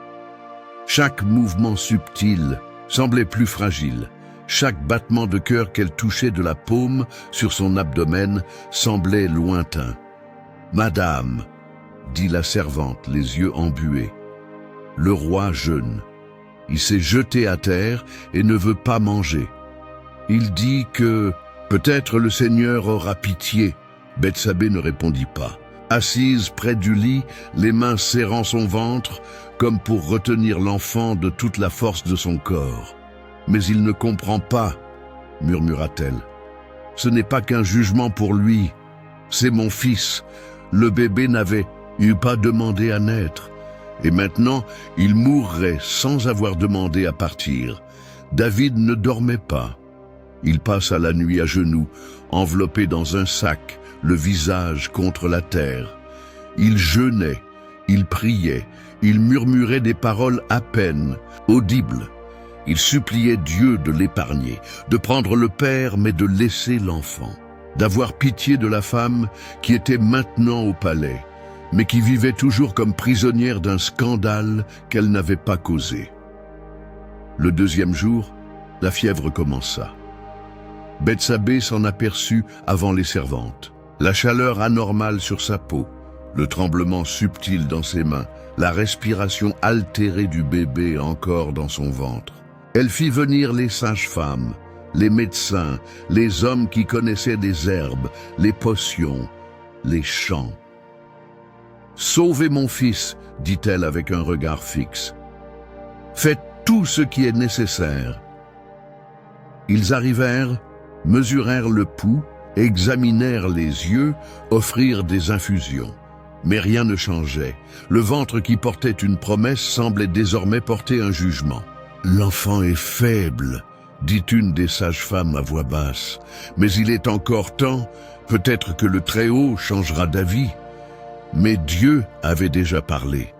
Chaque mouvement subtil semblait plus fragile. Chaque battement de cœur qu'elle touchait de la paume sur son abdomen semblait lointain. « Madame », dit la servante, les yeux embués. Le roi jeûne. Il s'est jeté à terre et ne veut pas manger. Il dit que peut-être le Seigneur aura pitié. Bethsabée ne répondit pas. Assise près du lit, les mains serrant son ventre, comme pour retenir l'enfant de toute la force de son corps. « Mais il ne comprend pas, » murmura-t-elle. « Ce n'est pas qu'un jugement pour lui. C'est mon fils. Le bébé n'avait pas demandé à naître. Et maintenant, il mourrait sans avoir demandé à partir. David ne dormait pas. Il passa la nuit à genoux, enveloppé dans un sac, le visage contre la terre. Il jeûnait, il priait, il murmurait des paroles à peine, audibles. Il suppliait Dieu de l'épargner, de prendre le père mais de laisser l'enfant, d'avoir pitié de la femme qui était maintenant au palais, mais qui vivait toujours comme prisonnière d'un scandale qu'elle n'avait pas causé. Le deuxième jour, la fièvre commença. Bethsabée s'en aperçut avant les servantes. La chaleur anormale sur sa peau, le tremblement subtil dans ses mains, la respiration altérée du bébé encore dans son ventre. Elle fit venir les sages-femmes, les médecins, les hommes qui connaissaient des herbes, les potions, les chants. « Sauvez mon fils, dit-elle avec un regard fixe. Faites tout ce qui est nécessaire. » Ils arrivèrent, mesurèrent le pouls, examinèrent les yeux, offrirent des infusions. Mais rien ne changeait. Le ventre qui portait une promesse semblait désormais porter un jugement. « L'enfant est faible, » dit une des sages-femmes à voix basse. « Mais il est encore temps, peut-être que le Très-Haut changera d'avis. » Mais Dieu avait déjà parlé.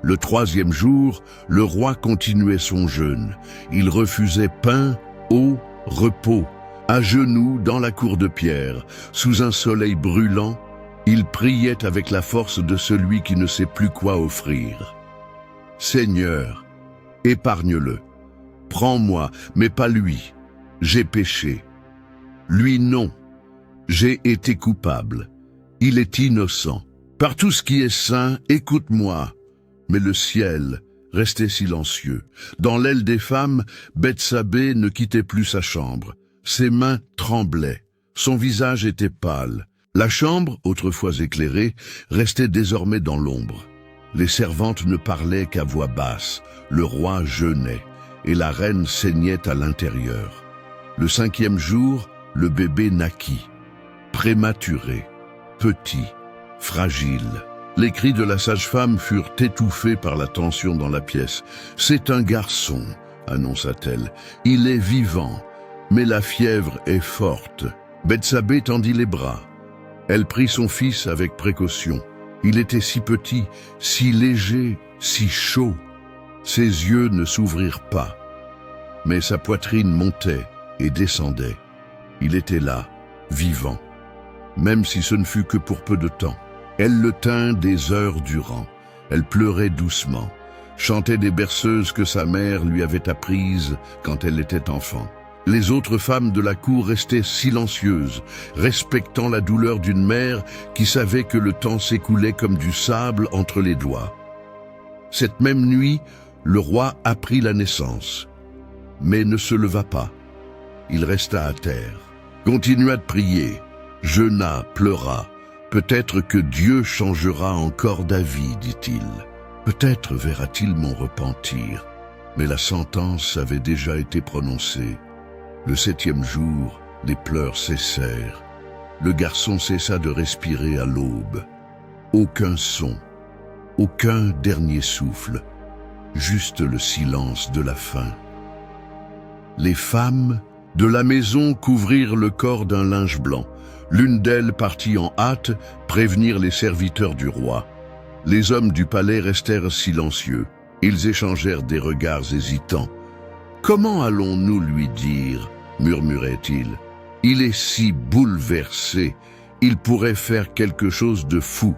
Le troisième jour, le roi continuait son jeûne. Il refusait pain, eau, repos. À genoux dans la cour de pierre, sous un soleil brûlant, il priait avec la force de celui qui ne sait plus quoi offrir. « Seigneur, épargne-le. Prends-moi, mais pas lui. J'ai péché. Lui non. J'ai été coupable. Il est innocent. Par tout ce qui est saint, écoute-moi. » Mais le ciel restait silencieux. Dans l'aile des femmes, Bethsabée ne quittait plus sa chambre. Ses mains tremblaient. Son visage était pâle. La chambre, autrefois éclairée, restait désormais dans l'ombre. Les servantes ne parlaient qu'à voix basse. Le roi jeûnait, et la reine saignait à l'intérieur. Le cinquième jour, le bébé naquit. Prématuré, petit, fragile. Les cris de la sage-femme furent étouffés par la tension dans la pièce. « C'est un garçon », annonça-t-elle. « Il est vivant, mais la fièvre est forte. » Bethsabée tendit les bras. Elle prit son fils avec précaution. Il était si petit, si léger, si chaud. Ses yeux ne s'ouvrirent pas, mais sa poitrine montait et descendait. Il était là, vivant, même si ce ne fut que pour peu de temps. Elle le tint des heures durant. Elle pleurait doucement, chantait des berceuses que sa mère lui avait apprises quand elle était enfant. Les autres femmes de la cour restaient silencieuses, respectant la douleur d'une mère qui savait que le temps s'écoulait comme du sable entre les doigts. Cette même nuit, le roi apprit la naissance, mais ne se leva pas. Il resta à terre, continua de prier, jeûna, pleura. Peut-être que Dieu changera encore d'avis, dit-il. Peut-être verra-t-il mon repentir. Mais la sentence avait déjà été prononcée. Le 7e jour, les pleurs cessèrent. Le garçon cessa de respirer à l'aube. Aucun son, aucun dernier souffle, juste le silence de la faim. Les femmes de la maison couvrirent le corps d'un linge blanc. L'une d'elles partit en hâte prévenir les serviteurs du roi. Les hommes du palais restèrent silencieux. Ils échangèrent des regards hésitants. « Comment allons-nous lui dire ?» murmurait-il. « Il est si bouleversé, il pourrait faire quelque chose de fou. »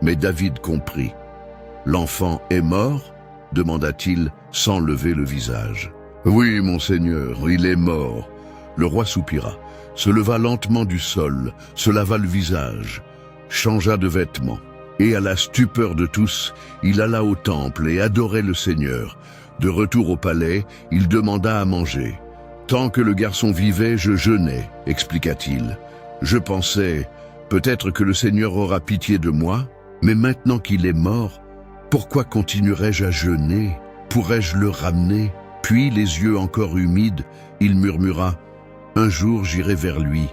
Mais David comprit. « L'enfant est mort ?» demanda-t-il sans lever le visage. « Oui, monseigneur, il est mort. » Le roi soupira, se leva lentement du sol, se lava le visage, changea de vêtements. Et à la stupeur de tous, il alla au temple et adorait le Seigneur. De retour au palais, il demanda à manger. « Tant que le garçon vivait, je jeûnais, » expliqua-t-il. « Je pensais, peut-être que le Seigneur aura pitié de moi, mais maintenant qu'il est mort, pourquoi continuerais-je à jeûner? Pourrais-je le ramener ?» Puis, les yeux encore humides, il murmura « Un jour j'irai vers lui,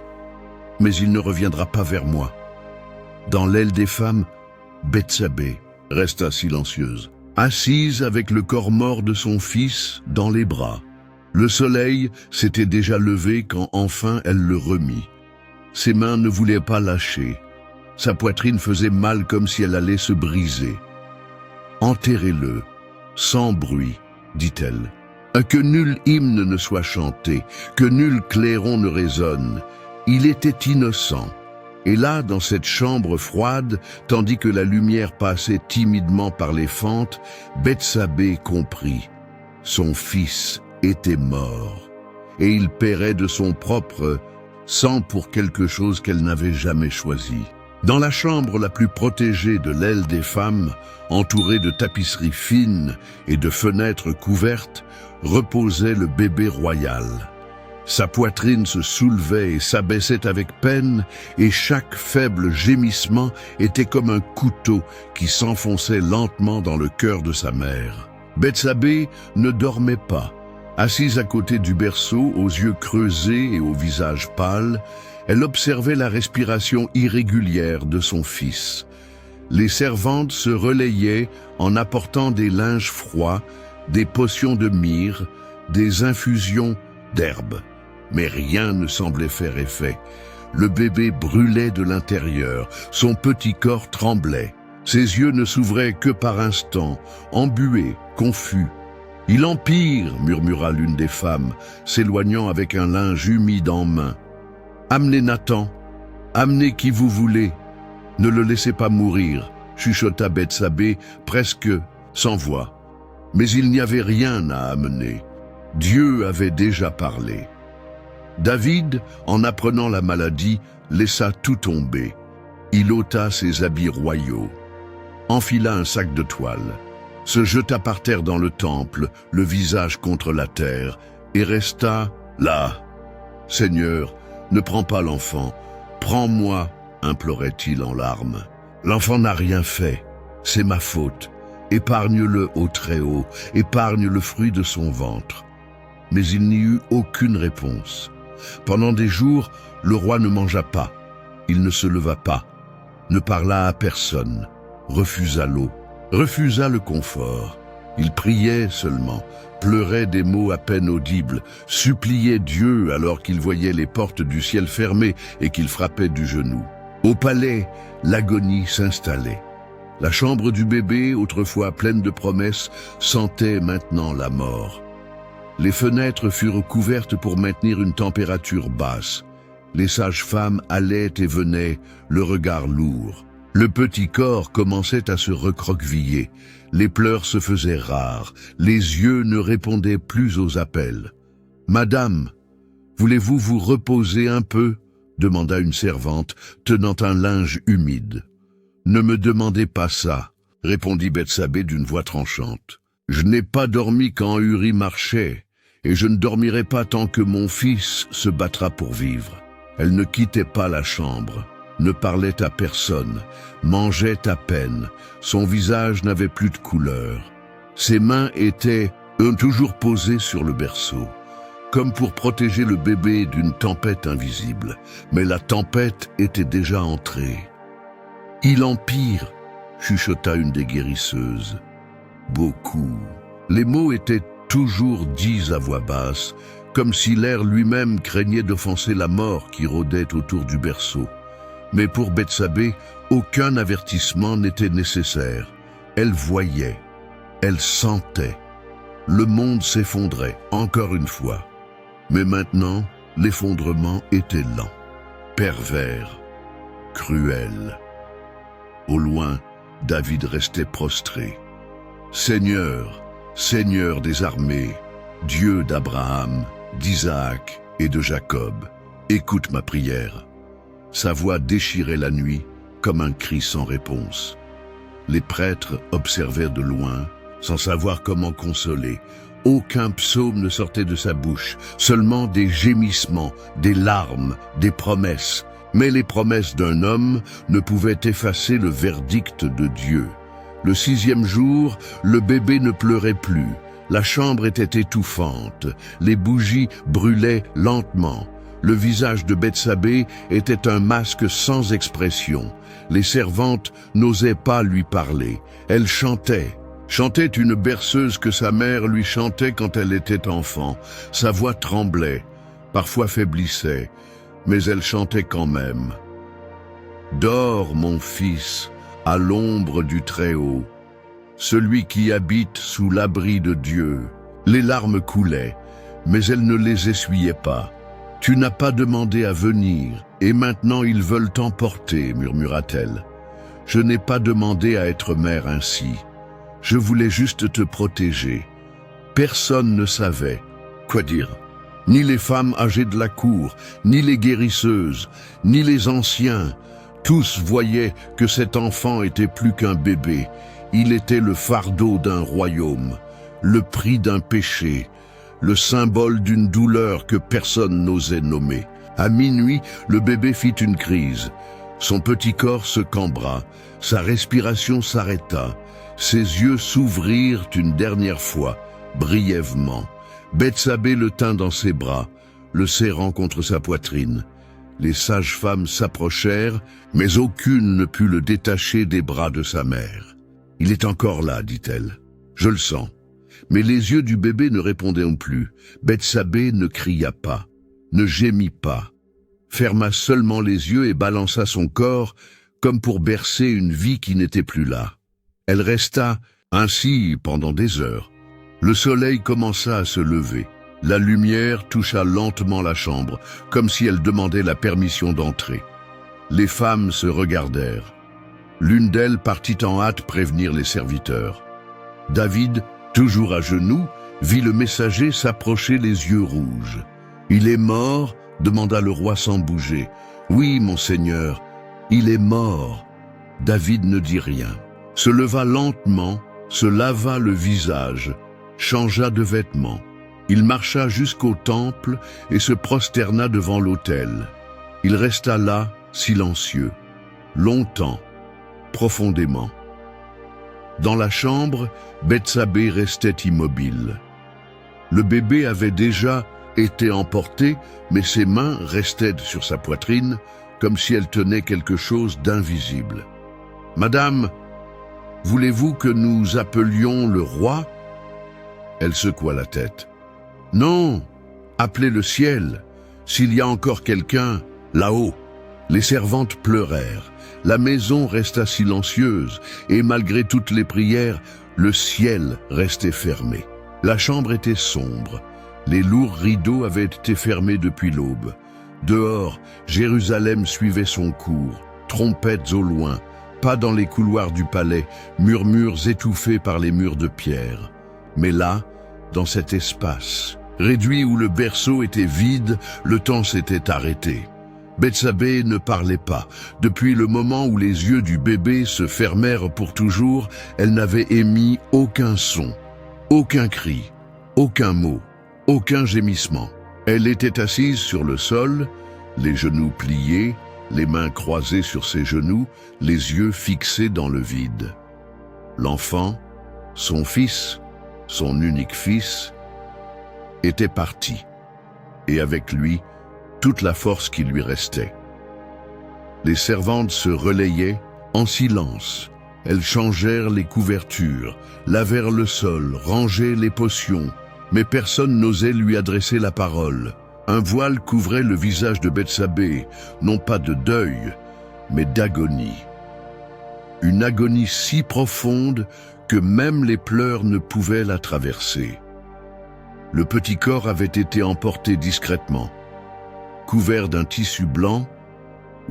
mais il ne reviendra pas vers moi. » Dans l'aile des femmes, Bethsabée resta silencieuse, assise avec le corps mort de son fils dans les bras. Le soleil s'était déjà levé quand enfin elle le remit. Ses mains ne voulaient pas lâcher. Sa poitrine faisait mal comme si elle allait se briser. « Enterrez-le, sans bruit, dit-elle. Que nul hymne ne soit chanté, que nul clairon ne résonne. Il était innocent. » Et là, dans cette chambre froide, tandis que la lumière passait timidement par les fentes, Bethsabée comprit. Son fils était mort, et il paierait de son propre sang pour quelque chose qu'elle n'avait jamais choisi. Dans la chambre la plus protégée de l'aile des femmes, entourée de tapisseries fines et de fenêtres couvertes, reposait le bébé royal. Sa poitrine se soulevait et s'abaissait avec peine, et chaque faible gémissement était comme un couteau qui s'enfonçait lentement dans le cœur de sa mère. Bethsabée ne dormait pas. Assise à côté du berceau, aux yeux creusés et au visage pâle, elle observait la respiration irrégulière de son fils. Les servantes se relayaient en apportant des linges froids, des potions de myrrhe, des infusions d'herbes. Mais rien ne semblait faire effet. Le bébé brûlait de l'intérieur, son petit corps tremblait. Ses yeux ne s'ouvraient que par instants, embués, confus. « Il empire !» murmura l'une des femmes, s'éloignant avec un linge humide en main. « Amenez Nathan, amenez qui vous voulez. Ne le laissez pas mourir !» chuchota Bethsabée, presque sans voix. Mais il n'y avait rien à amener. Dieu avait déjà parlé. David, en apprenant la maladie, laissa tout tomber. Il ôta ses habits royaux, enfila un sac de toile, se jeta par terre dans le temple, le visage contre la terre, et resta là. « Seigneur, ne prends pas l'enfant, prends-moi » implorait-il en larmes. « L'enfant n'a rien fait, c'est ma faute. Épargne-le au Très-Haut, épargne le fruit de son ventre. » Mais il n'y eut aucune réponse. Pendant des jours, le roi ne mangea pas, il ne se leva pas, ne parla à personne, refusa l'eau, refusa le confort. Il priait seulement, pleurait des mots à peine audibles, suppliait Dieu alors qu'il voyait les portes du ciel fermées et qu'il frappait du genou. Au palais, l'agonie s'installait. La chambre du bébé, autrefois pleine de promesses, sentait maintenant la mort. Les fenêtres furent couvertes pour maintenir une température basse. Les sages-femmes allaient et venaient, le regard lourd. Le petit corps commençait à se recroqueviller. Les pleurs se faisaient rares. Les yeux ne répondaient plus aux appels. « Madame, voulez-vous vous reposer un peu ?» demanda une servante, tenant un linge humide. « Ne me demandez pas ça », répondit Bethsabée d'une voix tranchante. « Je n'ai pas dormi quand Uri marchait. Et je ne dormirai pas tant que mon fils se battra pour vivre. » Elle ne quittait pas la chambre, ne parlait à personne, mangeait à peine, son visage n'avait plus de couleur. Ses mains étaient toujours posé sur le berceau, comme pour protéger le bébé d'une tempête invisible. Mais la tempête était déjà entrée. « Il empire », chuchota une des guérisseuses. « Beaucoup. » Les mots étaient toujours dits à voix basse, comme si l'air lui-même craignait d'offenser la mort qui rôdait autour du berceau. Mais pour Bethsabée, aucun avertissement n'était nécessaire. Elle voyait, elle sentait. Le monde s'effondrait, encore une fois. Mais maintenant, l'effondrement était lent, pervers, cruel. Au loin, David restait prostré. « Seigneur, Seigneur des armées, Dieu d'Abraham, d'Isaac et de Jacob, écoute ma prière. » Sa voix déchirait la nuit comme un cri sans réponse. Les prêtres observaient de loin, sans savoir comment consoler. Aucun psaume ne sortait de sa bouche, seulement des gémissements, des larmes, des promesses. Mais les promesses d'un homme ne pouvaient effacer le verdict de Dieu. Le 6e jour, le bébé ne pleurait plus. La chambre était étouffante. Les bougies brûlaient lentement. Le visage de Bethsabée était un masque sans expression. Les servantes n'osaient pas lui parler. Elle chantait une berceuse que sa mère lui chantait quand elle était enfant. Sa voix tremblait, parfois faiblissait, mais elle chantait quand même. « Dors, mon fils, à l'ombre du Très-Haut, celui qui habite sous l'abri de Dieu. » Les larmes coulaient, mais elle ne les essuyait pas. « Tu n'as pas demandé à venir, et maintenant ils veulent t'emporter, murmura-t-elle. Je n'ai pas demandé à être mère ainsi. Je voulais juste te protéger. » Personne ne savait. Quoi dire? Ni les femmes âgées de la cour, ni les guérisseuses, ni les anciens. Tous voyaient que cet enfant était plus qu'un bébé. Il était le fardeau d'un royaume, le prix d'un péché, le symbole d'une douleur que personne n'osait nommer. À minuit, le bébé fit une crise. Son petit corps se cambra, sa respiration s'arrêta, ses yeux s'ouvrirent une dernière fois, brièvement. Bethsabée le tint dans ses bras, le serrant contre sa poitrine. Les sages-femmes s'approchèrent, mais aucune ne put le détacher des bras de sa mère. « Il est encore là, dit-elle. Je le sens. » Mais les yeux du bébé ne répondaient plus. Bethsabée ne cria pas, ne gémit pas, ferma seulement les yeux et balança son corps comme pour bercer une vie qui n'était plus là. Elle resta ainsi pendant des heures. Le soleil commença à se lever. La lumière toucha lentement la chambre, comme si elle demandait la permission d'entrer. Les femmes se regardèrent. L'une d'elles partit en hâte prévenir les serviteurs. David, toujours à genoux, vit le messager s'approcher les yeux rouges. « Il est mort ?» demanda le roi sans bouger. « Oui, mon seigneur, il est mort. » David ne dit rien. Se leva lentement, se lava le visage, changea de vêtements. Il marcha jusqu'au temple et se prosterna devant l'autel. Il resta là, silencieux, longtemps, profondément. Dans la chambre, Bethsabée restait immobile. Le bébé avait déjà été emporté, mais ses mains restaient sur sa poitrine, comme si elle tenait quelque chose d'invisible. « Madame, voulez-vous que nous appelions le roi ?» Elle secoua la tête. « Non, appelez le ciel, s'il y a encore quelqu'un, là-haut. » Les servantes pleurèrent. La maison resta silencieuse, et malgré toutes les prières, le ciel restait fermé. La chambre était sombre. Les lourds rideaux avaient été fermés depuis l'aube. Dehors, Jérusalem suivait son cours, trompettes au loin, pas dans les couloirs du palais, murmures étouffés par les murs de pierre. Mais là, dans cet espace, réduit où le berceau était vide, le temps s'était arrêté. Bethsabée ne parlait pas. Depuis le moment où les yeux du bébé se fermèrent pour toujours, elle n'avait émis aucun son, aucun cri, aucun mot, aucun gémissement. Elle était assise sur le sol, les genoux pliés, les mains croisées sur ses genoux, les yeux fixés dans le vide. L'enfant, son fils, son unique fils, était parti, et avec lui, toute la force qui lui restait. Les servantes se relayaient en silence. Elles changèrent les couvertures, lavèrent le sol, rangèrent les potions, mais personne n'osait lui adresser la parole. Un voile couvrait le visage de Bethsabée, non pas de deuil, mais d'agonie. Une agonie si profonde que même les pleurs ne pouvaient la traverser. Le petit corps avait été emporté discrètement, couvert d'un tissu blanc,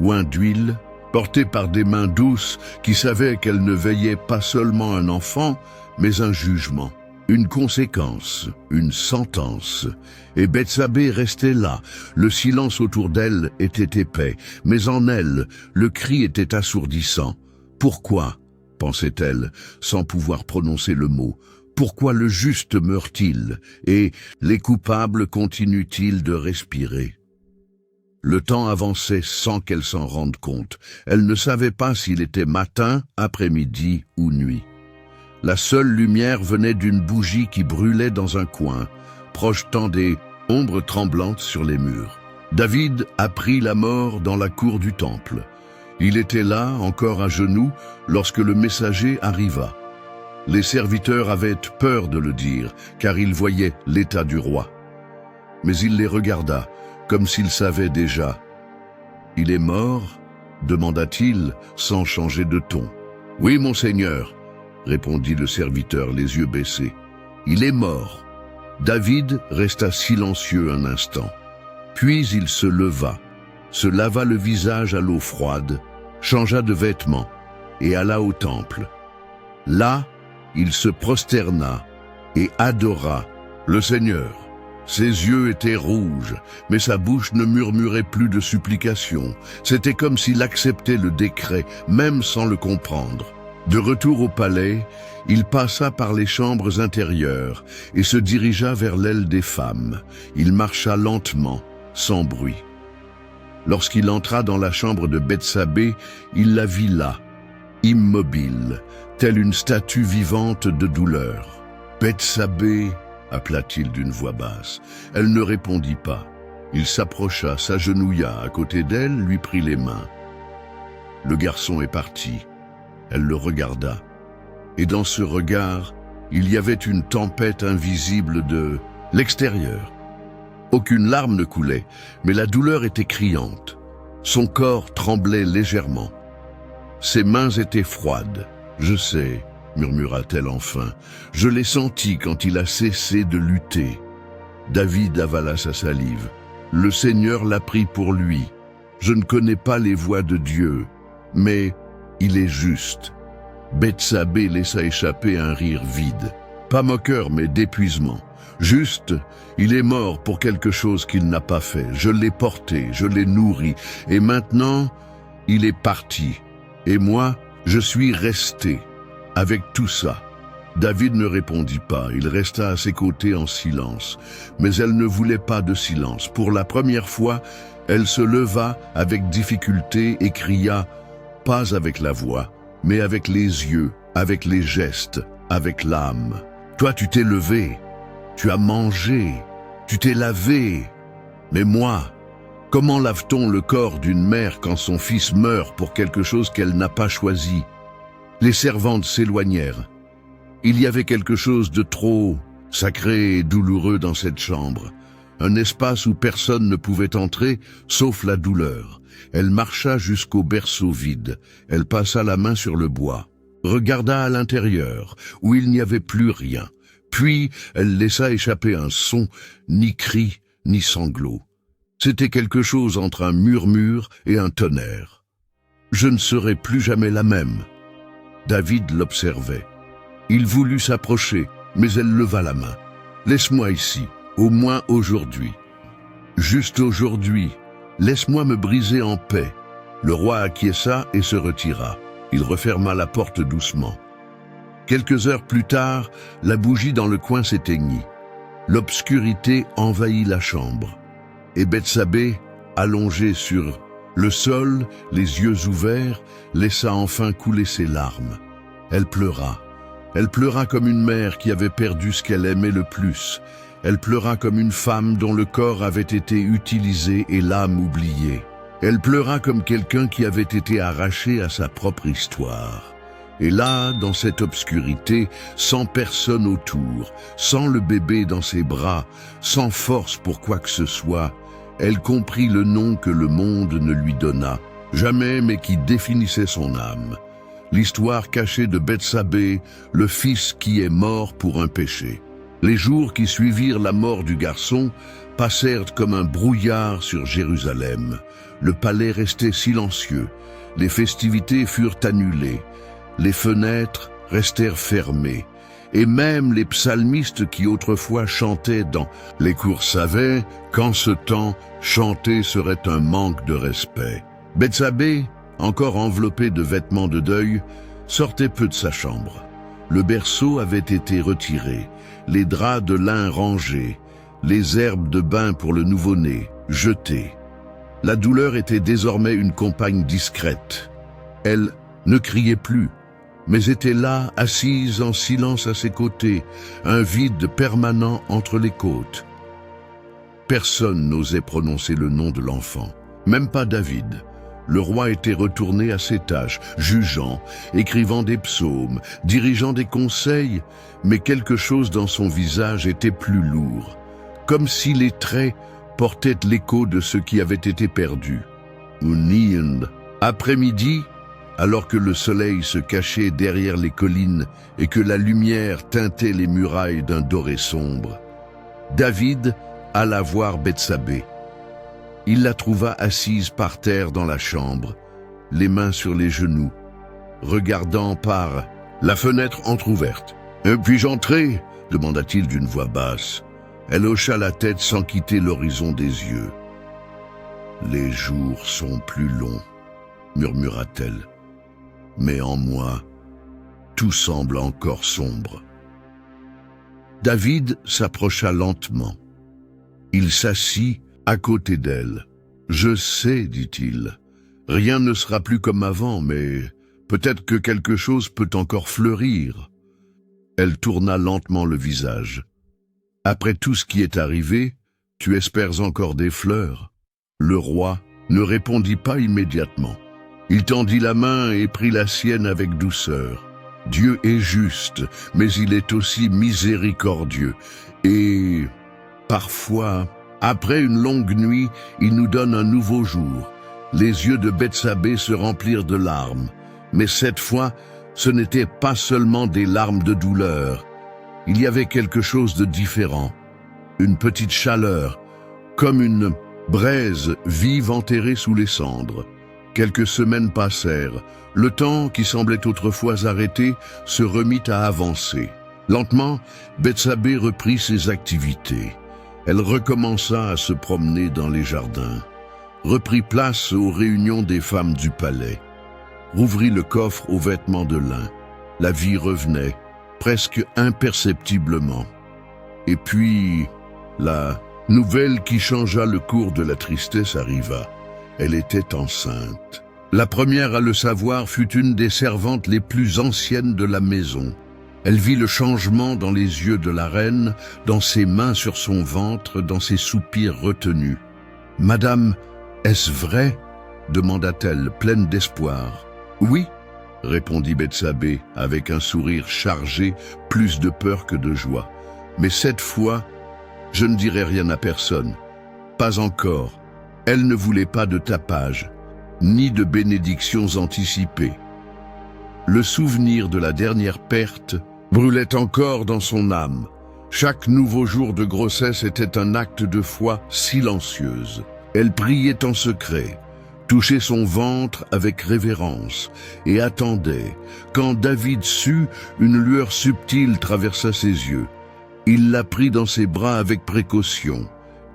oint d'huile, porté par des mains douces qui savaient qu'elle ne veillait pas seulement un enfant, mais un jugement, une conséquence, une sentence. Et Bethsabée restait là, le silence autour d'elle était épais, mais en elle, le cri était assourdissant. Pourquoi, pensait-elle, sans pouvoir prononcer le mot, pourquoi le juste meurt-il et les coupables continuent-ils de respirer? Le temps avançait sans qu'elle s'en rende compte. Elle ne savait pas s'il était matin, après-midi ou nuit. La seule lumière venait d'une bougie qui brûlait dans un coin, projetant des ombres tremblantes sur les murs. David apprit la mort dans la cour du temple. Il était là, encore à genoux, lorsque le messager arriva. Les serviteurs avaient peur de le dire, car ils voyaient l'état du roi. Mais il les regarda, comme s'il savait déjà. « Il est mort ?» demanda-t-il, sans changer de ton. « Oui, monseigneur », répondit le serviteur, les yeux baissés. « Il est mort. » David resta silencieux un instant. Puis il se leva, se lava le visage à l'eau froide, changea de vêtements et alla au temple. Là, il se prosterna et adora le Seigneur. Ses yeux étaient rouges, mais sa bouche ne murmurait plus de supplications. C'était comme s'il acceptait le décret, même sans le comprendre. De retour au palais, il passa par les chambres intérieures et se dirigea vers l'aile des femmes. Il marcha lentement, sans bruit. Lorsqu'il entra dans la chambre de Bethsabée, il la vit là, immobile, telle une statue vivante de douleur. « Bethsabée » appela-t-il d'une voix basse. Elle ne répondit pas. Il s'approcha, s'agenouilla à côté d'elle, lui prit les mains. Le garçon est parti. Elle le regarda. Et dans ce regard, il y avait une tempête invisible de l'extérieur. Aucune larme ne coulait, mais la douleur était criante. Son corps tremblait légèrement. Ses mains étaient froides. « Je sais », murmura-t-elle enfin. « Je l'ai senti quand il a cessé de lutter. » David avala sa salive. « Le Seigneur l'a pris pour lui. Je ne connais pas les voies de Dieu, mais il est juste. » Bethsabée laissa échapper un rire vide. Pas moqueur, mais d'épuisement. Juste, il est mort pour quelque chose qu'il n'a pas fait. Je l'ai porté, je l'ai nourri, et maintenant, il est parti. Et moi, je suis resté. Avec tout ça, David ne répondit pas. Il resta à ses côtés en silence. Mais elle ne voulait pas de silence. Pour la première fois, elle se leva avec difficulté et cria, pas avec la voix, mais avec les yeux, avec les gestes, avec l'âme. « Toi, tu t'es levé, tu as mangé, tu t'es lavé. Mais moi, comment lave-t-on le corps d'une mère quand son fils meurt pour quelque chose qu'elle n'a pas choisi ?» Les servantes s'éloignèrent. Il y avait quelque chose de trop sacré et douloureux dans cette chambre, un espace où personne ne pouvait entrer, sauf la douleur. Elle marcha jusqu'au berceau vide. Elle passa la main sur le bois, regarda à l'intérieur, où il n'y avait plus rien. Puis, elle laissa échapper un son, ni cri, ni sanglot. C'était quelque chose entre un murmure et un tonnerre. « Je ne serai plus jamais la même. » David l'observait. Il voulut s'approcher, mais elle leva la main. « Laisse-moi ici, au moins aujourd'hui. Juste aujourd'hui, laisse-moi me briser en paix. » Le roi acquiesça et se retira. Il referma la porte doucement. Quelques heures plus tard, la bougie dans le coin s'éteignit. L'obscurité envahit la chambre. Et Bethsabée, allongée sur le sol, les yeux ouverts, laissa enfin couler ses larmes. Elle pleura. Elle pleura comme une mère qui avait perdu ce qu'elle aimait le plus. Elle pleura comme une femme dont le corps avait été utilisé et l'âme oubliée. Elle pleura comme quelqu'un qui avait été arraché à sa propre histoire. Et là, dans cette obscurité, sans personne autour, sans le bébé dans ses bras, sans force pour quoi que ce soit, elle comprit le nom que le monde ne lui donna jamais, mais qui définissait son âme. L'histoire cachée de Bethsabée, le fils qui est mort pour un péché. Les jours qui suivirent la mort du garçon passèrent comme un brouillard sur Jérusalem. Le palais restait silencieux, les festivités furent annulées, les fenêtres restèrent fermées, et même les psalmistes qui autrefois chantaient dans les cours savaient qu'en ce temps, chanter serait un manque de respect. Bethsabée, encore enveloppée de vêtements de deuil, sortait peu de sa chambre. Le berceau avait été retiré, les draps de lin rangés, les herbes de bain pour le nouveau-né jetées. La douleur était désormais une compagne discrète. Elle ne criait plus, mais était là, assise en silence à ses côtés, un vide permanent entre les côtes. Personne n'osait prononcer le nom de l'enfant, même pas David. Le roi était retourné à ses tâches, jugeant, écrivant des psaumes, dirigeant des conseils, mais quelque chose dans son visage était plus lourd, comme si les traits portaient l'écho de ce qui avait été perdu. Après-midi, alors que le soleil se cachait derrière les collines et que la lumière teintait les murailles d'un doré sombre, David alla voir Bethsabée. Il la trouva assise par terre dans la chambre, les mains sur les genoux, regardant par la fenêtre entr'ouverte. « Puis-je entrer ?» demanda-t-il d'une voix basse. Elle hocha la tête sans quitter l'horizon des yeux. « Les jours sont plus longs, » murmura-t-elle. « Mais en moi, tout semble encore sombre. » David s'approcha lentement. Il s'assit à côté d'elle. « Je sais, dit-il, rien ne sera plus comme avant, mais peut-être que quelque chose peut encore fleurir. » Elle tourna lentement le visage. « Après tout ce qui est arrivé, tu espères encore des fleurs ?» Le roi ne répondit pas immédiatement. Il tendit la main et prit la sienne avec douceur. « Dieu est juste, mais il est aussi miséricordieux, et parfois, après une longue nuit, il nous donne un nouveau jour. » Les yeux de Bethsabée se remplirent de larmes, mais cette fois, ce n'était pas seulement des larmes de douleur. Il y avait quelque chose de différent, une petite chaleur, comme une braise vive enterrée sous les cendres. Quelques semaines passèrent. Le temps, qui semblait autrefois arrêté, se remit à avancer. Lentement, Bethsabée reprit ses activités. Elle recommença à se promener dans les jardins, reprit place aux réunions des femmes du palais, rouvrit le coffre aux vêtements de lin. La vie revenait, presque imperceptiblement. Et puis, la nouvelle qui changea le cours de la tristesse arriva. Elle était enceinte. La première à le savoir fut une des servantes les plus anciennes de la maison. Elle vit le changement dans les yeux de la reine, dans ses mains sur son ventre, dans ses soupirs retenus. « Madame, est-ce vrai ?» demanda-t-elle, pleine d'espoir. « Oui », répondit Bethsabée, avec un sourire chargé, plus de peur que de joie. « Mais cette fois, je ne dirai rien à personne. Pas encore. » Elle ne voulait pas de tapage, ni de bénédictions anticipées. Le souvenir de la dernière perte brûlait encore dans son âme. Chaque nouveau jour de grossesse était un acte de foi silencieuse. Elle priait en secret, touchait son ventre avec révérence et attendait. Quand David sut, une lueur subtile traversa ses yeux. Il la prit dans ses bras avec précaution.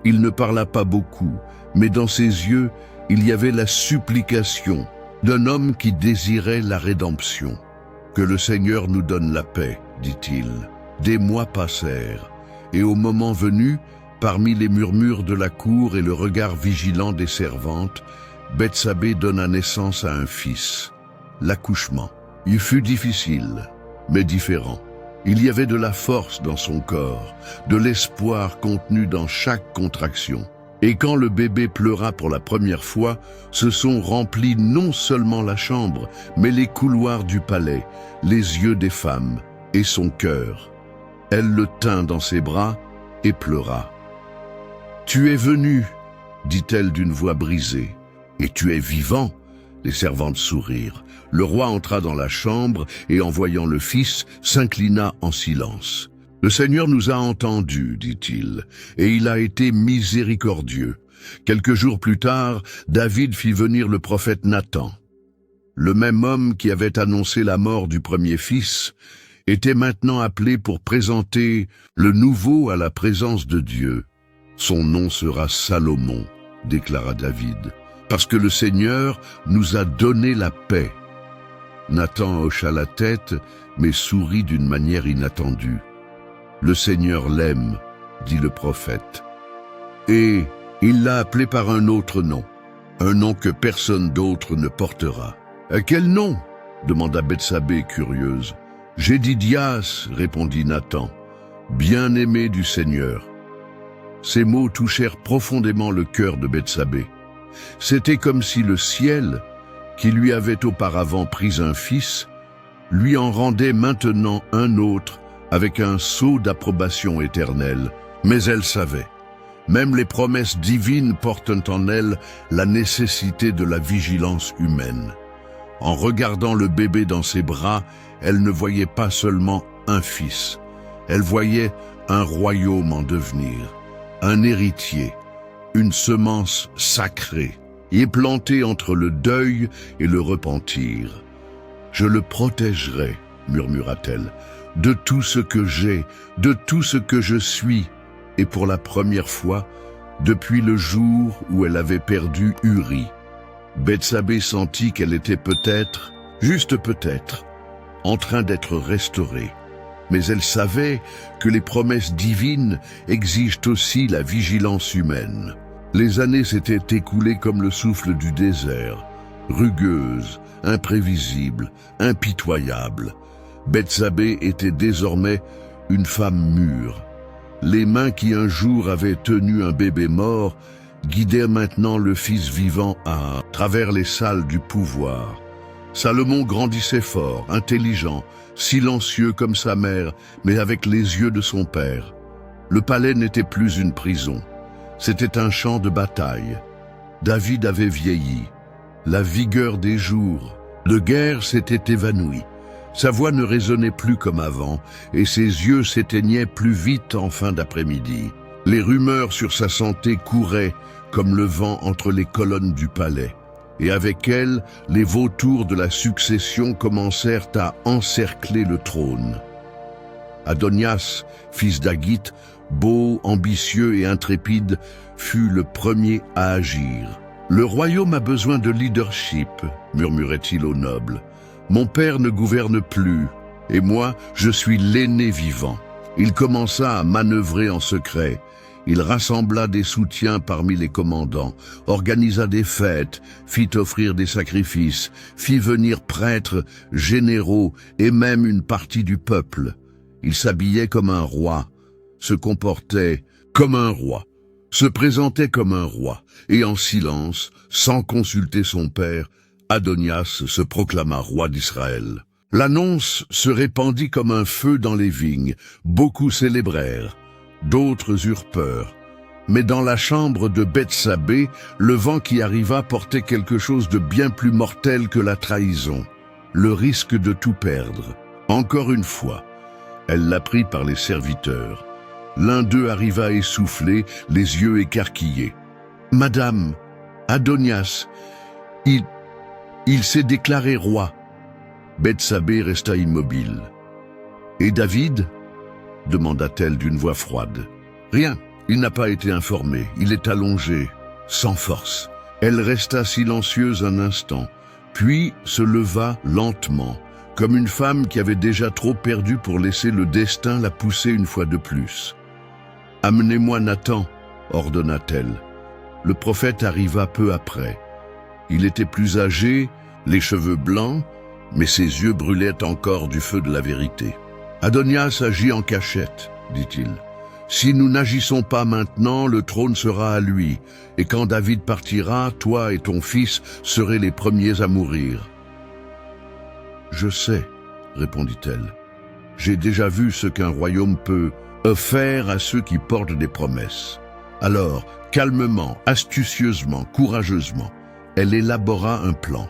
Il ne parla pas beaucoup, mais dans ses yeux, il y avait la supplication d'un homme qui désirait la rédemption. « Que le Seigneur nous donne la paix, dit-il. » Des mois passèrent, et au moment venu, parmi les murmures de la cour et le regard vigilant des servantes, Bethsabée donna naissance à un fils. L'accouchement. Il fut difficile, mais différent. Il y avait de la force dans son corps, de l'espoir contenu dans chaque contraction. Et quand le bébé pleura pour la première fois, ce son remplit non seulement la chambre, mais les couloirs du palais, les yeux des femmes et son cœur. Elle le tint dans ses bras et pleura. « Tu es venu » dit-elle d'une voix brisée. « Et tu es vivant » Les servantes sourirent. Le roi entra dans la chambre et, en voyant le fils, s'inclina en silence. « Le Seigneur nous a entendus, dit-il, et il a été miséricordieux. » Quelques jours plus tard, David fit venir le prophète Nathan. Le même homme qui avait annoncé la mort du premier fils était maintenant appelé pour présenter le nouveau à la présence de Dieu. « Son nom sera Salomon, » déclara David, « parce que le Seigneur nous a donné la paix. » Nathan hocha la tête, mais sourit d'une manière inattendue. « Le Seigneur l'aime, » dit le prophète. Et il l'a appelé par un autre nom, un nom que personne d'autre ne portera. « Quel nom ?» demanda Bethsabée, curieuse. « Jédidias, » répondit Nathan, « bien-aimé du Seigneur. » Ces mots touchèrent profondément le cœur de Bethsabée. C'était comme si le ciel, qui lui avait auparavant pris un fils, lui en rendait maintenant un autre avec un sceau d'approbation éternelle. Mais elle savait, même les promesses divines portent en elles la nécessité de la vigilance humaine. En regardant le bébé dans ses bras, elle ne voyait pas seulement un fils, elle voyait un royaume en devenir, un héritier, une semence sacrée, éplantée entre le deuil et le repentir. « Je le protégerai, » murmura-t-elle, « de tout ce que j'ai, de tout ce que je suis. » Et pour la première fois, depuis le jour où elle avait perdu Uri, Bethsabée sentit qu'elle était peut-être, juste peut-être, en train d'être restaurée. Mais elle savait que les promesses divines exigent aussi la vigilance humaine. Les années s'étaient écoulées comme le souffle du désert, rugueuses, imprévisibles, impitoyables. Bethsabée était désormais une femme mûre. Les mains qui un jour avaient tenu un bébé mort guidaient maintenant le fils vivant à travers les salles du pouvoir. Salomon grandissait fort, intelligent, silencieux comme sa mère, mais avec les yeux de son père. Le palais n'était plus une prison, c'était un champ de bataille. David avait vieilli, la vigueur des jours de guerre s'était évanouie. Sa voix ne résonnait plus comme avant, et ses yeux s'éteignaient plus vite en fin d'après-midi. Les rumeurs sur sa santé couraient comme le vent entre les colonnes du palais. Et avec elles, les vautours de la succession commencèrent à encercler le trône. Adonias, fils d'Haggith, beau, ambitieux et intrépide, fut le premier à agir. « Le royaume a besoin de leadership », murmurait-il aux nobles. « Mon père ne gouverne plus, et moi, je suis l'aîné vivant. » Il commença à manœuvrer en secret. Il rassembla des soutiens parmi les commandants, organisa des fêtes, fit offrir des sacrifices, fit venir prêtres, généraux et même une partie du peuple. Il s'habillait comme un roi, se comportait comme un roi, se présentait comme un roi, et en silence, sans consulter son père, Adonias se proclama roi d'Israël. L'annonce se répandit comme un feu dans les vignes, beaucoup célébrèrent. D'autres eurent peur. Mais dans la chambre de Bethsabée, le vent qui arriva portait quelque chose de bien plus mortel que la trahison, le risque de tout perdre. Encore une fois, elle l'apprit par les serviteurs. L'un d'eux arriva essoufflé, les yeux écarquillés. « Madame, Adonias, il s'est déclaré roi. » Bethsabée resta immobile. « Et David ?» demanda-t-elle d'une voix froide. « Rien, il n'a pas été informé, il est allongé, sans force. » Elle resta silencieuse un instant, puis se leva lentement, comme une femme qui avait déjà trop perdu pour laisser le destin la pousser une fois de plus. « Amenez-moi Nathan, » ordonna-t-elle. Le prophète arriva peu après. Il était plus âgé, les cheveux blancs, mais ses yeux brûlaient encore du feu de la vérité. « Adonias agit en cachette, dit-il. Si nous n'agissons pas maintenant, le trône sera à lui, et quand David partira, toi et ton fils serez les premiers à mourir. Je sais, répondit-elle. J'ai déjà vu ce qu'un royaume peut faire à ceux qui portent des promesses. Alors, calmement, astucieusement, courageusement, elle élabora un plan.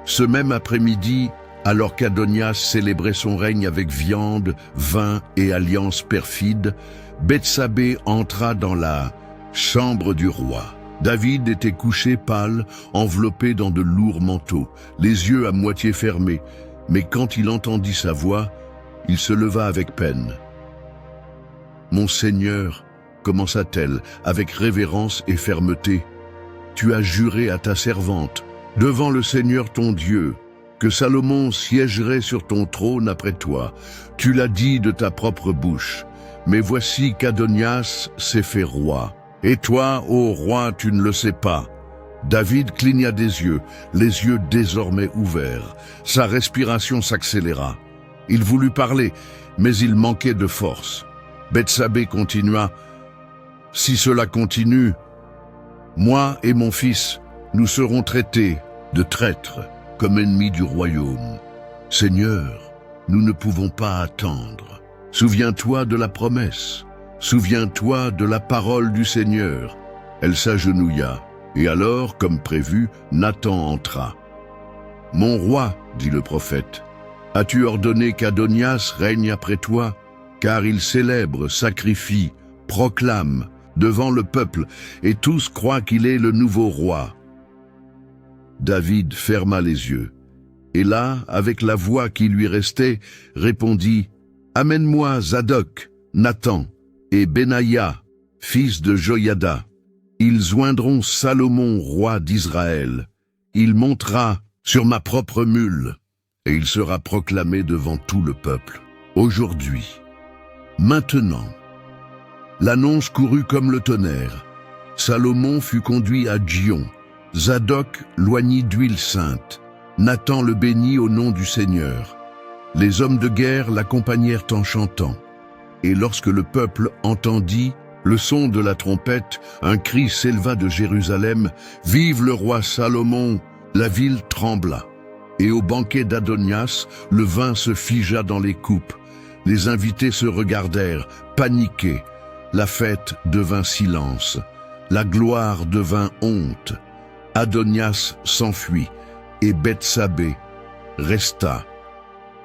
Ce même après-midi, alors qu'Adonias célébrait son règne avec viande, vin et alliance perfide, Bethsabée entra dans la chambre du roi. David était couché pâle, enveloppé dans de lourds manteaux, les yeux à moitié fermés, mais quand il entendit sa voix, il se leva avec peine. « Mon Seigneur, commença-t-elle avec révérence et fermeté, tu as juré à ta servante, devant le Seigneur ton Dieu, que Salomon siégerait sur ton trône après toi. Tu l'as dit de ta propre bouche. Mais voici qu'Adonias s'est fait roi. Et toi, ô roi, tu ne le sais pas. » David cligna des yeux, les yeux désormais ouverts. Sa respiration s'accéléra. Il voulut parler, mais il manquait de force. Bethsabée continua. « Si cela continue, moi et mon fils, nous serons traités de traîtres, comme ennemis du royaume. Seigneur, nous ne pouvons pas attendre. Souviens-toi de la promesse. Souviens-toi de la parole du Seigneur. » Elle s'agenouilla, et alors, comme prévu, Nathan entra. « Mon roi, dit le prophète, as-tu ordonné qu'Adonias règne après toi? Car il célèbre, sacrifie, proclame devant le peuple, et tous croient qu'il est le nouveau roi. » David ferma les yeux, et là, avec la voix qui lui restait, répondit « Amène-moi Zadok, Nathan et Benaïa, fils de Joiada. Ils oindront Salomon, roi d'Israël. Il montera sur ma propre mule, et il sera proclamé devant tout le peuple. Aujourd'hui, maintenant. » L'annonce courut comme le tonnerre. Salomon fut conduit à Gion. Zadok l'oignit d'huile sainte. Nathan le bénit au nom du Seigneur. Les hommes de guerre l'accompagnèrent en chantant. Et lorsque le peuple entendit le son de la trompette, un cri s'éleva de Jérusalem, « Vive le roi Salomon !» La ville trembla. Et au banquet d'Adonias, le vin se figea dans les coupes. Les invités se regardèrent, paniqués. La fête devint silence. La gloire devint honte. Adonias s'enfuit, et Bethsabée resta.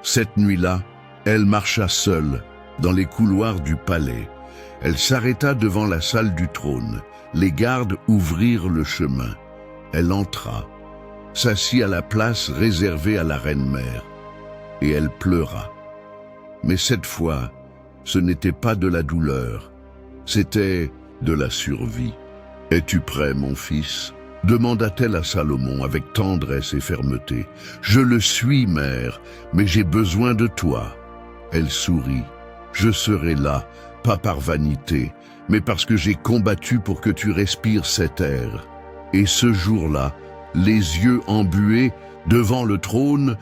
Cette nuit-là, elle marcha seule dans les couloirs du palais. Elle s'arrêta devant la salle du trône. Les gardes ouvrirent le chemin. Elle entra, s'assit à la place réservée à la reine-mère, et elle pleura. Mais cette fois, ce n'était pas de la douleur, c'était de la survie. « Es-tu prêt, mon fils ?» demanda-t-elle à Salomon avec tendresse et fermeté. « Je le suis, mère, mais j'ai besoin de toi. » Elle sourit. « Je serai là, pas par vanité, mais parce que j'ai combattu pour que tu respires cet air. » Et ce jour-là, les yeux embués, devant le trône,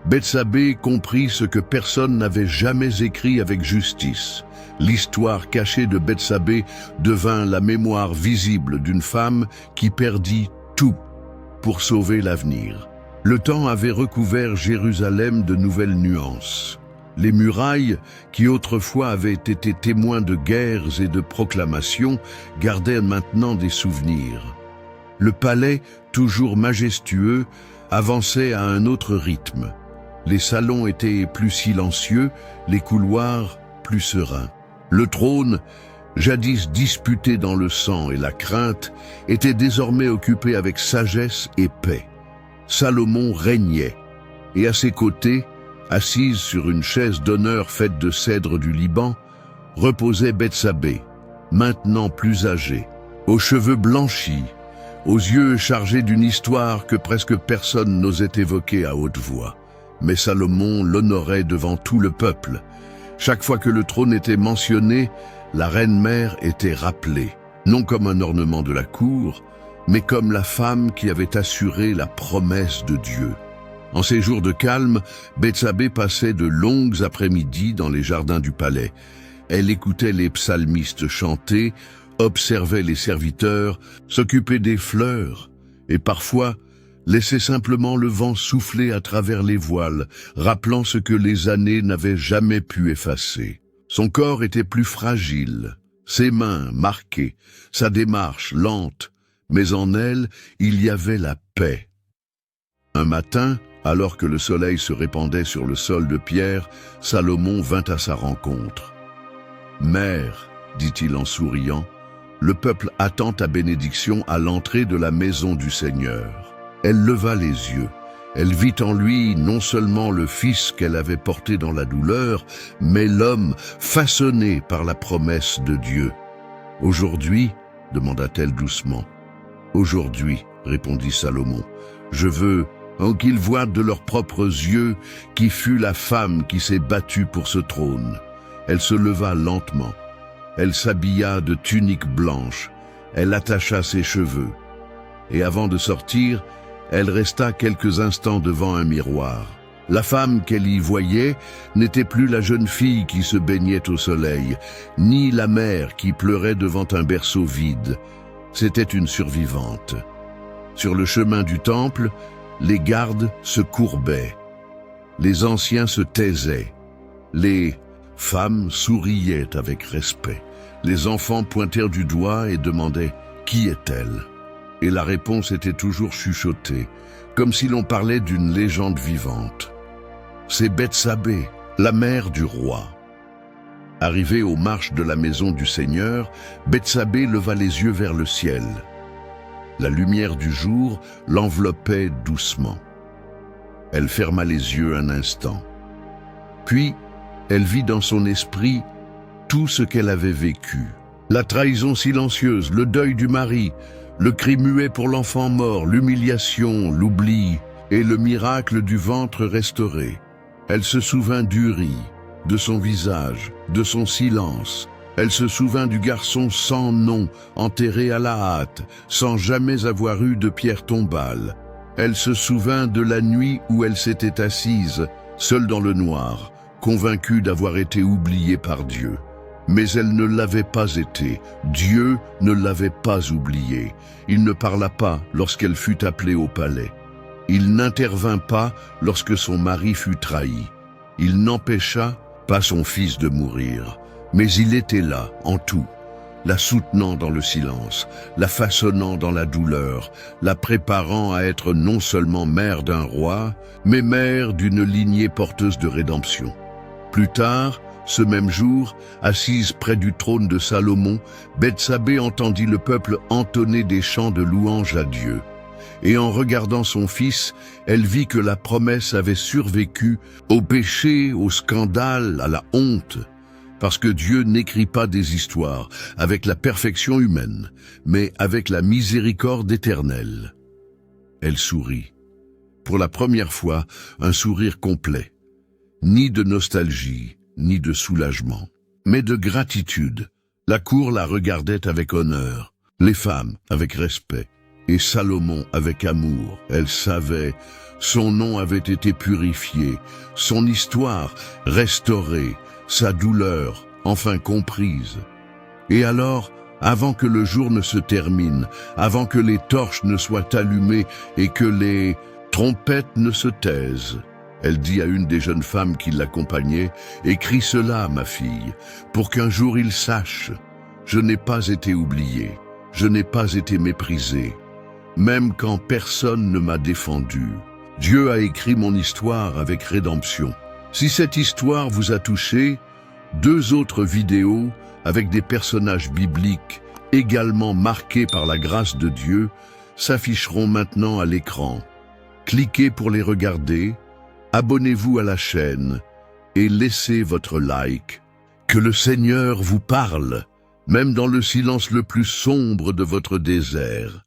Bethsabée comprit ce que personne n'avait jamais écrit avec justice. L'histoire cachée de Bethsabée devint la mémoire visible d'une femme qui perdit tout pour sauver l'avenir. Le temps avait recouvert Jérusalem de nouvelles nuances. Les murailles, qui autrefois avaient été témoins de guerres et de proclamations, gardaient maintenant des souvenirs. Le palais, toujours majestueux, avançait à un autre rythme. Les salons étaient plus silencieux, les couloirs plus sereins. Le trône, jadis disputé dans le sang et la crainte, était désormais occupé avec sagesse et paix. Salomon régnait, et à ses côtés, assise sur une chaise d'honneur faite de cèdre du Liban, reposait Bethsabée, maintenant plus âgée, aux cheveux blanchis, aux yeux chargés d'une histoire que presque personne n'osait évoquer à haute voix. Mais Salomon l'honorait devant tout le peuple. Chaque fois que le trône était mentionné, la reine-mère était rappelée, non comme un ornement de la cour, mais comme la femme qui avait assuré la promesse de Dieu. En ces jours de calme, Bethsabée passait de longues après-midi dans les jardins du palais. Elle écoutait les psalmistes chanter, observait les serviteurs, s'occupait des fleurs, et parfois laissait simplement le vent souffler à travers les voiles, rappelant ce que les années n'avaient jamais pu effacer. Son corps était plus fragile, ses mains marquées, sa démarche lente, mais en elle, il y avait la paix. Un matin, alors que le soleil se répandait sur le sol de pierre, Salomon vint à sa rencontre. « Mère, dit-il en souriant, le peuple attend ta bénédiction à l'entrée de la maison du Seigneur. » Elle leva les yeux. Elle vit en lui non seulement le fils qu'elle avait porté dans la douleur, mais l'homme façonné par la promesse de Dieu. « Aujourd'hui, demanda-t-elle doucement. « Aujourd'hui, répondit Salomon, je veux qu'ils voient de leurs propres yeux qui fut la femme qui s'est battue pour ce trône. » Elle se leva lentement. Elle s'habilla de tunique blanche. Elle attacha ses cheveux. Et avant de sortir, elle resta quelques instants devant un miroir. La femme qu'elle y voyait n'était plus la jeune fille qui se baignait au soleil, ni la mère qui pleurait devant un berceau vide. C'était une survivante. Sur le chemin du temple, les gardes se courbaient. Les anciens se taisaient. Les femmes souriaient avec respect. Les enfants pointèrent du doigt et demandaient « Qui est-elle » Et la réponse était toujours chuchotée, comme si l'on parlait d'une légende vivante. C'est Bethsabée, la mère du roi. Arrivée aux marches de la maison du Seigneur, Bethsabée leva les yeux vers le ciel. La lumière du jour l'enveloppait doucement. Elle ferma les yeux un instant. Puis, elle vit dans son esprit tout ce qu'elle avait vécu. La trahison silencieuse, le deuil du mari, le cri muet pour l'enfant mort, l'humiliation, l'oubli et le miracle du ventre restauré. Elle se souvint d'Uri, de son visage, de son silence. Elle se souvint du garçon sans nom, enterré à la hâte, sans jamais avoir eu de pierre tombale. Elle se souvint de la nuit où elle s'était assise, seule dans le noir, convaincue d'avoir été oubliée par Dieu. Mais elle ne l'avait pas été. Dieu ne l'avait pas oubliée. Il ne parla pas lorsqu'elle fut appelée au palais. Il n'intervint pas lorsque son mari fut trahi. Il n'empêcha pas son fils de mourir. Mais il était là, en tout, la soutenant dans le silence, la façonnant dans la douleur, la préparant à être non seulement mère d'un roi, mais mère d'une lignée porteuse de rédemption. Plus tard, ce même jour, assise près du trône de Salomon, Bethsabée entendit le peuple entonner des chants de louange à Dieu. Et en regardant son fils, elle vit que la promesse avait survécu au péché, au scandale, à la honte. Parce que Dieu n'écrit pas des histoires avec la perfection humaine, mais avec la miséricorde éternelle. Elle sourit. Pour la première fois, un sourire complet. Ni de nostalgie, ni de soulagement, mais de gratitude. La cour la regardait avec honneur, les femmes avec respect, et Salomon avec amour. Elle savait, son nom avait été purifié, son histoire restaurée, sa douleur enfin comprise. Et alors, avant que le jour ne se termine, avant que les torches ne soient allumées et que les trompettes ne se taisent, elle dit à une des jeunes femmes qui l'accompagnaient, « Écris cela, ma fille, pour qu'un jour il sache. Je n'ai pas été oubliée, je n'ai pas été méprisée, même quand personne ne m'a défendue. Dieu a écrit mon histoire avec rédemption. Si cette histoire vous a touché, 2 autres vidéos avec des personnages bibliques également marqués par la grâce de Dieu s'afficheront maintenant à l'écran. Cliquez pour les regarder, abonnez-vous à la chaîne et laissez votre like. Que le Seigneur vous parle, même dans le silence le plus sombre de votre désert.